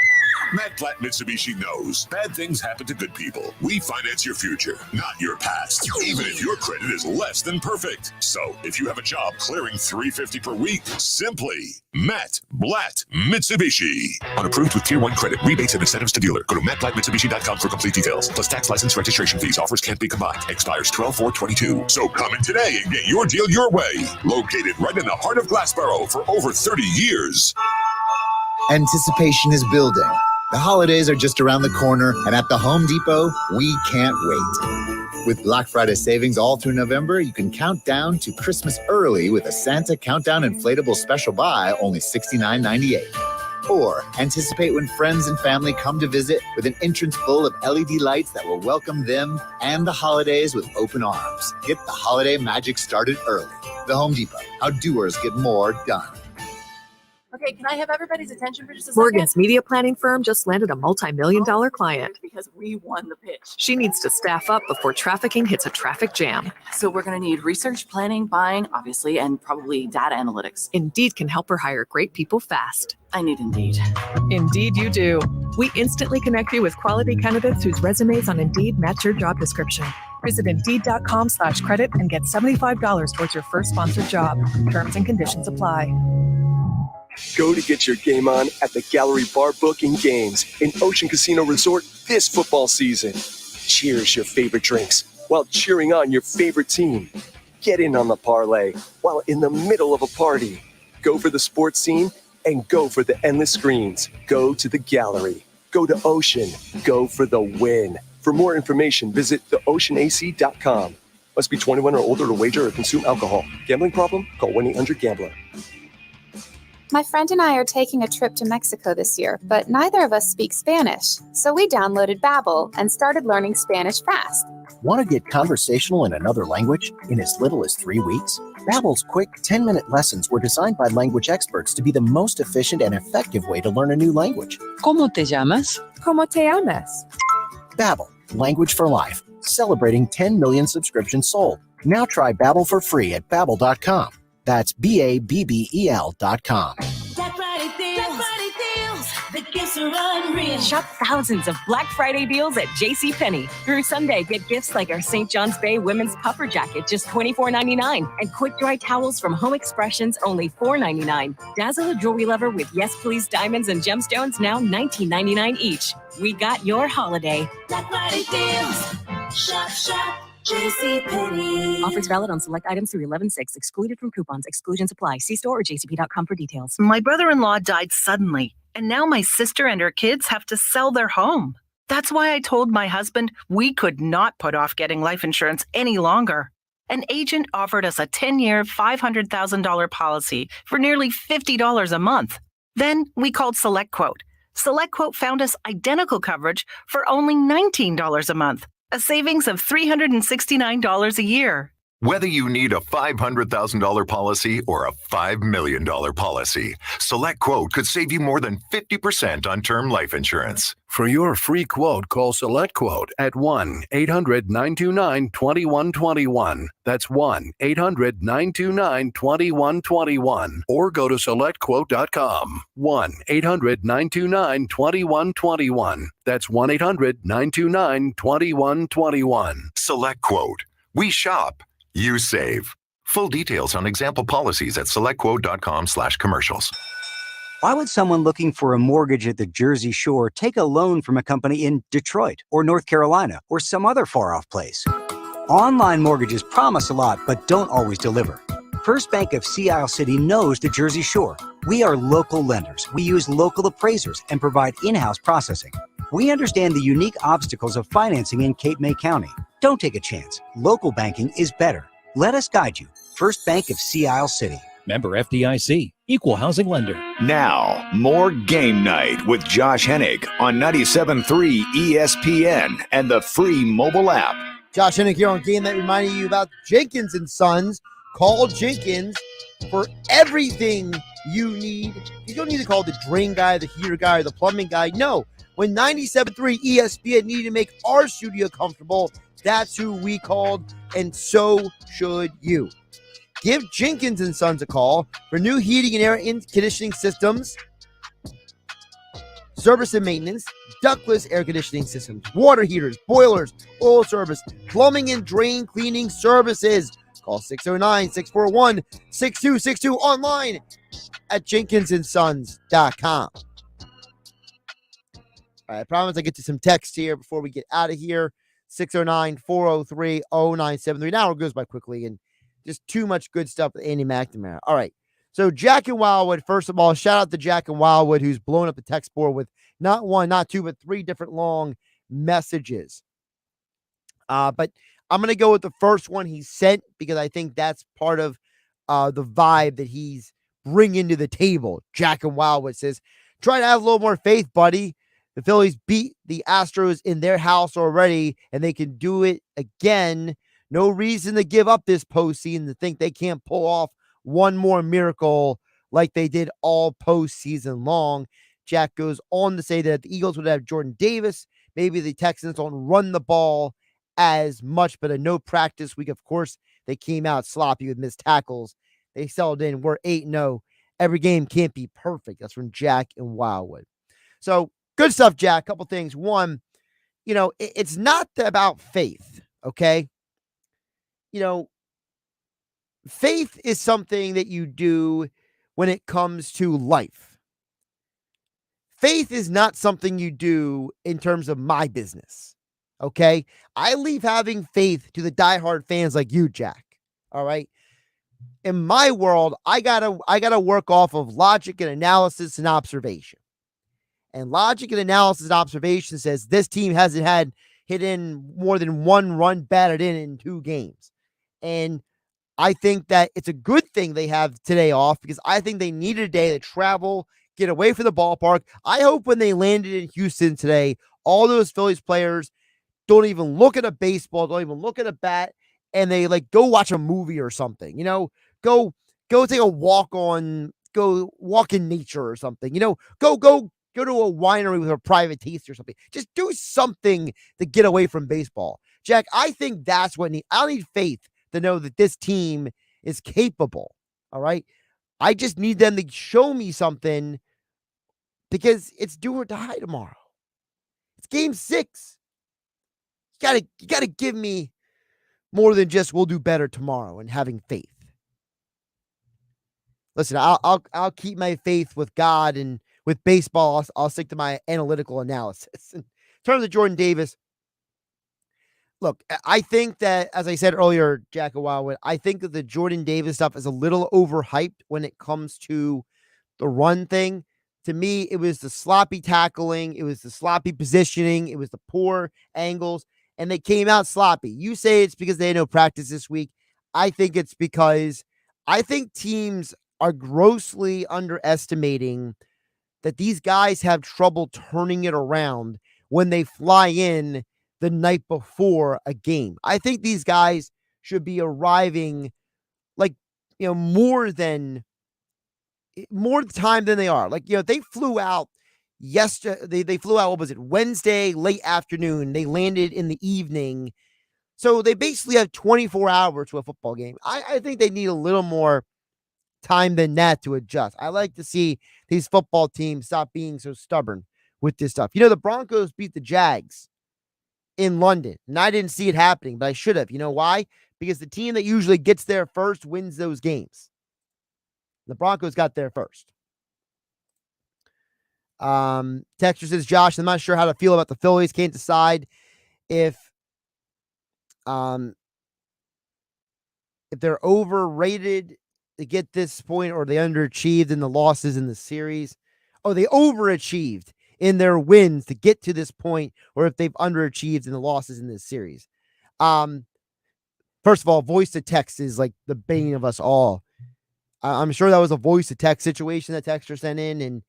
Matt Platt Mitsubishi knows bad things happen to good people. We finance your future, not your past, even if your credit is less than perfect. So if you have a job clearing $350 per week, simply Matt Platt Mitsubishi. Unapproved with Tier 1 credit, rebates and incentives to dealer. Go to mattplattmitsubishi.com for complete details. Plus tax, license, registration fees. Offers can't be combined. Expires 12/4/22. So come in today and get your deal your way. Located right in the heart of Glassboro for over 30 years. Anticipation is building. The holidays are just around the corner, and at the Home Depot, we can't wait. With Black Friday savings all through November, you can count down to Christmas early with a Santa Countdown Inflatable Special Buy, only $69.98. Or anticipate when friends and family come to visit with an entrance full of LED lights that will welcome them and the holidays with open arms. Get the holiday magic started early. The Home Depot, how doers get more done. Okay, can I have everybody's attention for just a second? Morgan's media planning firm just landed a multi-million-dollar client. Because we won the pitch. She needs to staff up before trafficking hits a traffic jam. So we're going to need research, planning, buying, obviously, and probably data analytics. Indeed can help her hire great people fast. I need Indeed. Indeed you do. We instantly connect you with quality candidates whose resumes on Indeed match your job description. Visit Indeed.com/credit and get $75 towards your first sponsored job. Terms and conditions apply. Go to get your game on at the Gallery Bar Booking Games in Ocean Casino Resort this football season. Cheers your favorite drinks while cheering on your favorite team. Get in on the parlay while in the middle of a party. Go for the sports scene and go for the endless screens. Go to the Gallery. Go to Ocean. Go for the win. For more information, visit theoceanac.com. Must be 21 or older to wager or consume alcohol. Gambling problem? Call 1-800-GAMBLER. My friend and I are taking a trip to Mexico this year, but neither of us speak Spanish. So we downloaded Babbel and started learning Spanish fast. Want to get conversational in another language in as little as 3 weeks? Babbel's quick 10-minute lessons were designed by language experts to be the most efficient and effective way to learn a new language. ¿Cómo te llamas? ¿Cómo te llamas? Babbel, language for life, celebrating 10 million subscriptions sold. Now try Babbel for free at babbel.com. That's BABBEL.com. Black Friday deals. The gifts are unreal. Shop thousands of Black Friday deals at JCPenney. Through Sunday, get gifts like our St. John's Bay women's puffer jacket, just $24.99. And quick dry towels from Home Expressions, only $4.99. Dazzle a jewelry lover with Yes Please diamonds and gemstones, now $19.99 each. We got your holiday. Black Friday deals. Shop. JCPenney. Offers valid on select items through 11/6. Excluded from coupons. Exclusions apply. See store or jcp.com for details. My brother-in-law died suddenly, and now my sister and her kids have to sell their home. That's why I told my husband we could not put off getting life insurance any longer. An agent offered us a 10-year, $500,000 policy for nearly $50 a month. Then we called SelectQuote. SelectQuote found us identical coverage for only $19 a month. A savings of $369 a year. Whether you need a $500,000 policy or a $5 million policy, SelectQuote could save you more than 50% on term life insurance. For your free quote, call SelectQuote at 1-800-929-2121. That's 1-800-929-2121. Or go to SelectQuote.com. 1-800-929-2121. That's 1-800-929-2121. SelectQuote. We shop. You save. Full details on example policies at selectquote.com/commercials. Why would someone looking for a mortgage at the Jersey Shore take a loan from a company in Detroit or North Carolina or some other far-off place? Online mortgages promise a lot, but don't always deliver. First Bank of Sea Isle City knows the Jersey Shore. We are local lenders. We use local appraisers and provide in-house processing. We understand the unique obstacles of financing in Cape May County. Don't take a chance. Local banking is better. Let us guide you. First Bank of Sea Isle City. Member FDIC. Equal housing lender. Now, more Game Night with Josh Hennig on 97.3 ESPN and the free mobile app. Josh Hennig here on Game Night, reminding you about Jenkins & Sons. Call Jenkins for everything you need. You don't need to call the drain guy, the heater guy, or the plumbing guy. No. When 97.3 ESPN needed to make our studio comfortable, that's who we called, and so should you. Give Jenkins & Sons a call for new heating and air conditioning systems, service and maintenance, ductless air conditioning systems, water heaters, boilers, oil service, plumbing and drain cleaning services. Call 609-641-6262 online at jenkinsandsons.com. All right, I promise I'll get to some text here before we get out of here. 609-403-0973. Now it goes by quickly, and just too much good stuff with Andy McNamara. All right, so Jack and Wildwood, first of all, shout out to Jack and Wildwood, who's blown up the text board with not one, not two, but three different long messages. But I'm going to go with the first one he sent because I think that's part of the vibe that he's bringing to the table. Jack and Wildwood says, try to have a little more faith, buddy. The Phillies beat the Astros in their house already, and they can do it again. No reason to give up this postseason, to think they can't pull off one more miracle like they did all postseason long. Jack goes on to say that the Eagles would have Jordan Davis. Maybe the Texans don't run the ball as much, but a no practice week, of course, they came out sloppy with missed tackles. They settled in. We're 8-0. Every game can't be perfect. That's from Jack in Wildwood. So good stuff, Jack. Couple things. One, it's not about faith, okay? Faith is something that you do when it comes to life. Faith is not something you do in terms of my business, okay? I leave having faith to the diehard fans like you, Jack, all right? In my world, I gotta work off of logic and analysis and observation. And logic and analysis and observation says this team hasn't hit in more than one run batted in 2 games. And I think that it's a good thing they have today off because I think they needed a day to travel, get away from the ballpark. I hope when they landed in Houston today, all those Phillies players don't even look at a baseball, don't even look at a bat, and they go watch a movie or something. Go take a walk go walk in nature or something. Go to a winery with a private taste or something. Just do something to get away from baseball. Jack, I think that's what I need faith to know that this team is capable. All right. I just need them to show me something because it's do or die tomorrow. It's game 6. You gotta give me more than just we'll do better tomorrow and having faith. Listen, I'll keep my faith with God, and with baseball, I'll stick to my analytical analysis. In terms of Jordan Davis, look, I think that, as I said earlier, Jack Wildwood, I think that the Jordan Davis stuff is a little overhyped when it comes to the run thing. To me, it was the sloppy tackling, it was the sloppy positioning, it was the poor angles, and they came out sloppy. You say it's because they had no practice this week. I think it's because I think teams are grossly underestimating that these guys have trouble turning it around when they fly in the night before a game. I think these guys should be arriving more time than they are. They flew out yesterday. They flew out, what was it, Wednesday, late afternoon. They landed in the evening. So they basically have 24 hours to a football game. I think they need a little more time than that to adjust. I like to see these football teams stop being so stubborn with this stuff. The Broncos beat the Jags in London, and I didn't see it happening, but I should have. You know why? Because the team that usually gets there first wins those games. The Broncos got there first. Texture says, Josh, I'm not sure how to feel about the Phillies. Can't decide if they're overrated to get this point or they underachieved in the losses in the series. Oh, they overachieved in their wins to get to this point, or if they've underachieved in the losses in this series. First of all, voice to text is like the bane of us all. I'm sure that was a voice to text situation that Texter sent in, and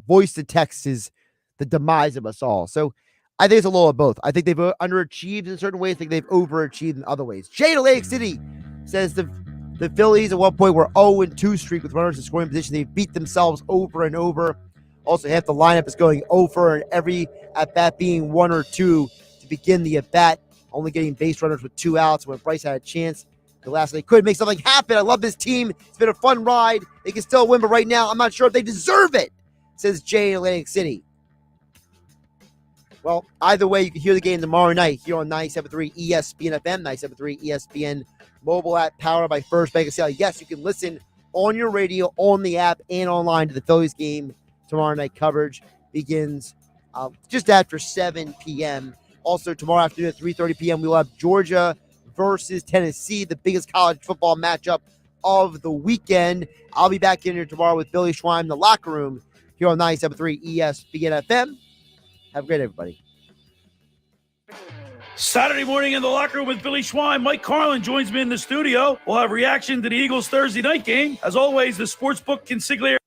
voice to text is the demise of us all. So I think it's a little of both. I think they've underachieved in certain ways. I think they've overachieved in other ways. Jay to Lake City says the Phillies at one point were 0-2 streak with runners in scoring position. They beat themselves over and over. Also, half the lineup is going over, and every at-bat being 1 or 2 to begin the at-bat, only getting base runners with 2 outs when Bryce had a chance. The last they could make something happen. I love this team. It's been a fun ride. They can still win, but right now, I'm not sure if they deserve it, says Jay in Atlantic City. Well, either way, you can hear the game tomorrow night here on 97.3 ESPN FM, 97.3 ESPN mobile app powered by First Bank of Seattle. Yes, you can listen on your radio, on the app, and online to the Phillies game tomorrow night. Coverage begins just after 7 p.m. Also, tomorrow afternoon at 3:30 p.m., we will have Georgia versus Tennessee, the biggest college football matchup of the weekend. I'll be back in here tomorrow with Billy Schwein in the locker room here on 97.3 ESPN FM. Have a great everybody. Saturday morning in the locker room with Billy Schwein. Mike Carlin joins me in the studio. We'll have reaction to the Eagles Thursday night game. As always, the Sportsbook consigliere.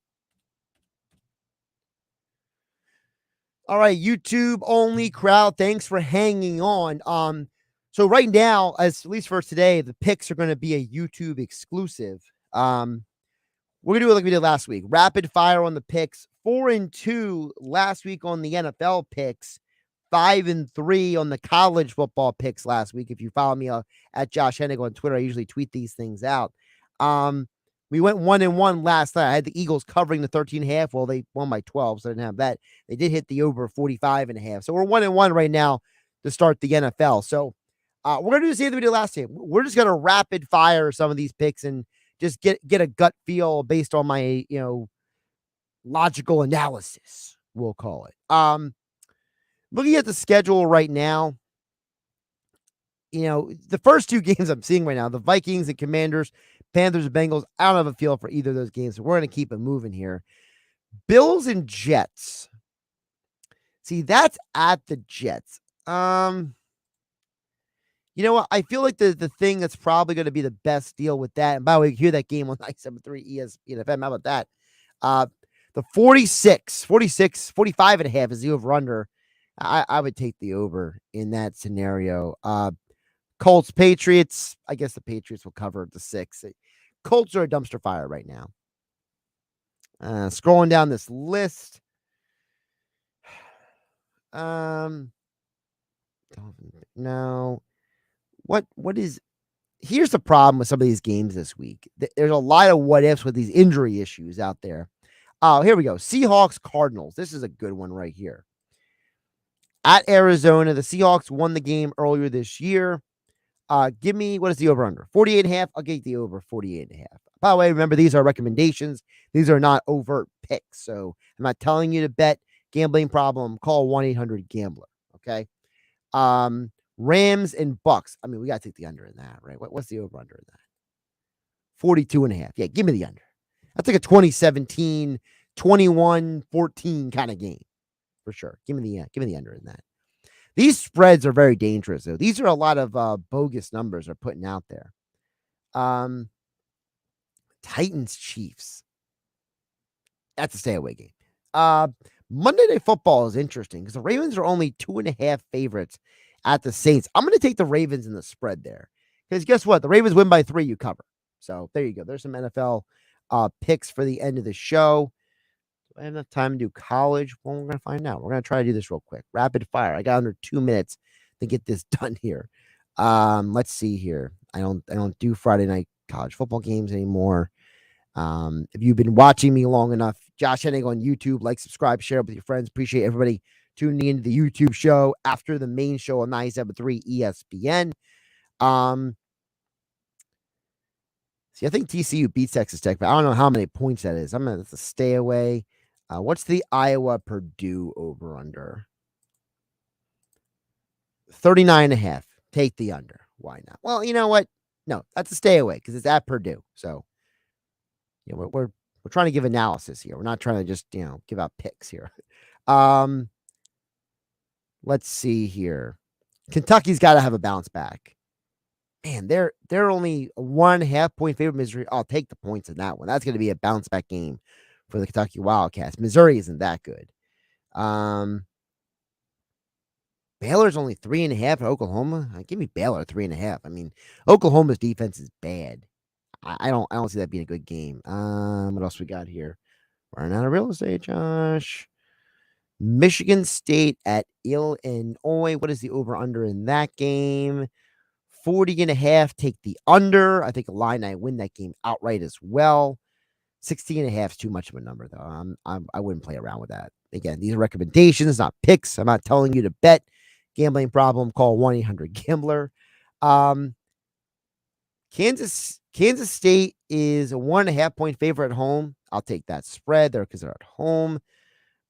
All right, YouTube only crowd, thanks for hanging on. So right now, at least for today, the picks are going to be a YouTube exclusive. We're going to do it like we did last week. Rapid fire on the picks. 4-2 last week on the NFL picks. 5-3 on the college football picks last week. If you follow me at Josh Hennig on Twitter, I usually tweet these things out. We went 1-1 last night. I had the Eagles covering the 13.5. Well, they won by 12, so I didn't have that. They did hit the over 45.5. So we're 1-1 right now to start the NFL. So we're going to do the same thing we did last time. We're just going to rapid fire some of these picks and just get a gut feel based on my, logical analysis, we'll call it. Looking at the schedule right now, the first two games I'm seeing right now, the Vikings and Commanders, Panthers and Bengals, I don't have a feel for either of those games, so we're going to keep it moving here. Bills and Jets. See, that's at the Jets. You know what? I feel like the thing that's probably going to be the best deal with that, and by the way, you hear that game on 973 ESPN FM. How about that? The 45.5 is the over-under. I would take the over in that scenario. Colts, Patriots. I guess the Patriots will cover the 6. Colts are a dumpster fire right now. Scrolling down this list. No. What is... Here's the problem with some of these games this week. There's a lot of what-ifs with these injury issues out there. Here we go. Seahawks, Cardinals. This is a good one right here. At Arizona, the Seahawks won the game earlier this year. Give me, what is the over-under? 48.5. I'll get the over 48.5. By the way, remember, these are recommendations. These are not overt picks. So I'm not telling you to bet. Gambling problem, call 1-800-GAMBLER. Okay? Rams and Bucks. I mean, we got to take the under in that, right? What's the over-under in that? 42.5. Yeah, give me the under. That's like a 2017, 21-14 kind of game. For sure. Give me the under in that. These spreads are very dangerous, though. These are a lot of bogus numbers they're putting out there. Titans, Chiefs. That's a stay away game. Monday Night Football is interesting because the Ravens are only 2.5 favorites at the Saints. I'm going to take the Ravens in the spread there because guess what? The Ravens win by 3, you cover. So there you go. There's some NFL picks for the end of the show. Do I have enough time to do college? Well, we're going to find out. We're going to try to do this real quick. Rapid fire. I got under 2 minutes to get this done here. Let's see here. I don't do Friday night college football games anymore. If you've been watching me long enough, Josh Hennig on YouTube, like, subscribe, share it with your friends. Appreciate everybody tuning into the YouTube show after the main show on 97.3 ESPN. See, I think TCU beats Texas Tech, but I don't know how many points that is. I'm going to stay away. What's the Iowa Purdue over under? 39.5. Take the under. Why not? Well, you know what? No, that's a stay away because it's at Purdue. So, we're trying to give analysis here. We're not trying to just, give out picks here. Let's see here. Kentucky's got to have a bounce back. Man, they're only a 1.5 point favorite. Missouri. I'll take the points in that one. That's going to be a bounce back game for the Kentucky Wildcats. Missouri isn't that good. Baylor's only 3.5 at Oklahoma. Give me Baylor 3.5. I mean, Oklahoma's defense is bad. I don't see that being a good game. What else we got here? Running out of real estate, Josh. Michigan State at Illinois. What is the over-under in that game? 40.5. Take the under. I think Illini win that game outright as well. 16.5 is too much of a number, though. I wouldn't play around with that. Again, these are recommendations, not picks. I'm not telling you to bet. Gambling problem, call 1-800-GAMBLER. Kansas State is a 1.5 point favorite at home. I'll take that spread there because they're at home.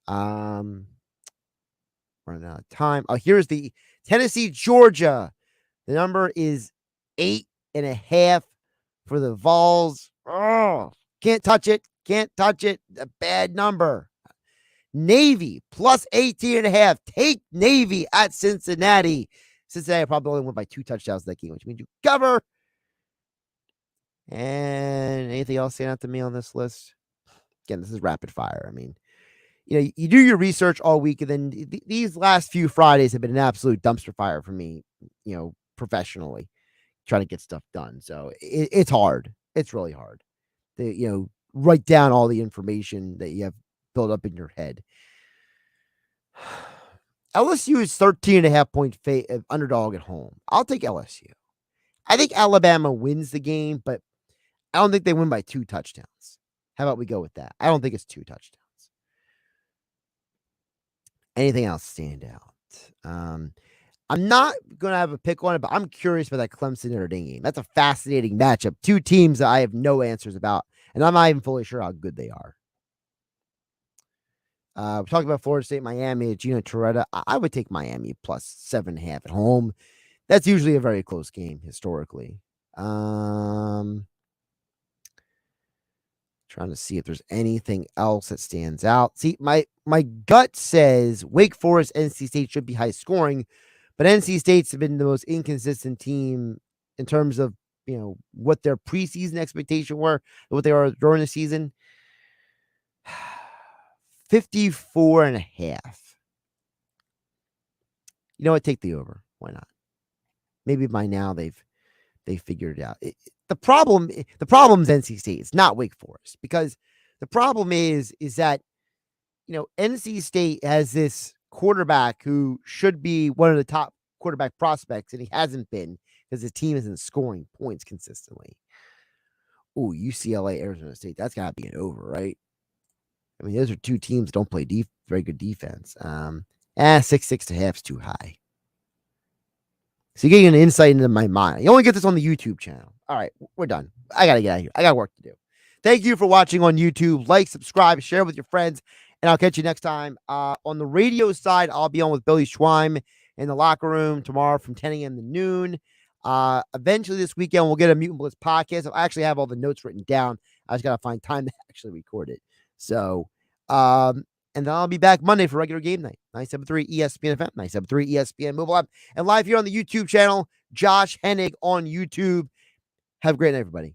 Running out of time. Oh, here's the Tennessee, Georgia. The number is 8.5 for the Vols. Oh, can't touch it. Can't touch it. A bad number. Navy plus 18.5. Take Navy at Cincinnati. Cincinnati probably only went by 2 touchdowns in that game, which means you cover. And anything else stand out to me on this list? Again, this is rapid fire. I mean, you do your research all week, and then these last few Fridays have been an absolute dumpster fire for me, professionally, trying to get stuff done. So it's hard. It's really hard. write down all the information that you have built up in your head. LSU is 13.5-point underdog at home. I'll take LSU. I think Alabama wins the game, but I don't think they win by 2 touchdowns. How about we go with that? I don't think it's 2 touchdowns. Anything else stand out? I'm not going to have a pick on it, but I'm curious about that Clemson Notre Dame game. That's a fascinating matchup. 2 teams that I have no answers about, and I'm not even fully sure how good they are. We're talking about Florida State, Miami, Gino Torretta. I would take Miami plus 7.5 at home. That's usually a very close game historically. Trying to see if there's anything else that stands out. See, my gut says Wake Forest, NC State should be high scoring, but NC State's been the most inconsistent team in terms of, what their preseason expectation were, what they are during the season. 54.5. You know what? Take the over. Why not? Maybe by now they've figured it out. The problem's NC State. It's not Wake Forest, because the problem is that, NC State has this quarterback who should be one of the top quarterback prospects, and he hasn't been because his team isn't scoring points consistently. Ooh, UCLA, Arizona State. That's got to be an over, right? I mean, those are 2 teams that don't play very good defense. 6.5 is too high. So you're getting an insight into my mind. You only get this on the YouTube channel. All right, we're done. I got to get out of here. I got work to do. Thank you for watching on YouTube. Like, subscribe, share with your friends, and I'll catch you next time. On the radio side, I'll be on with Billy Schweim in the locker room tomorrow from 10 a.m. to noon. Eventually this weekend, we'll get a Mutant Blitz podcast. I actually have all the notes written down. I just got to find time to actually record it. So, and then I'll be back Monday for regular game night. 97.3 ESPN FM, 97.3 ESPN mobile app, and live here on the YouTube channel, Josh Hennig on YouTube. Have a great night, everybody.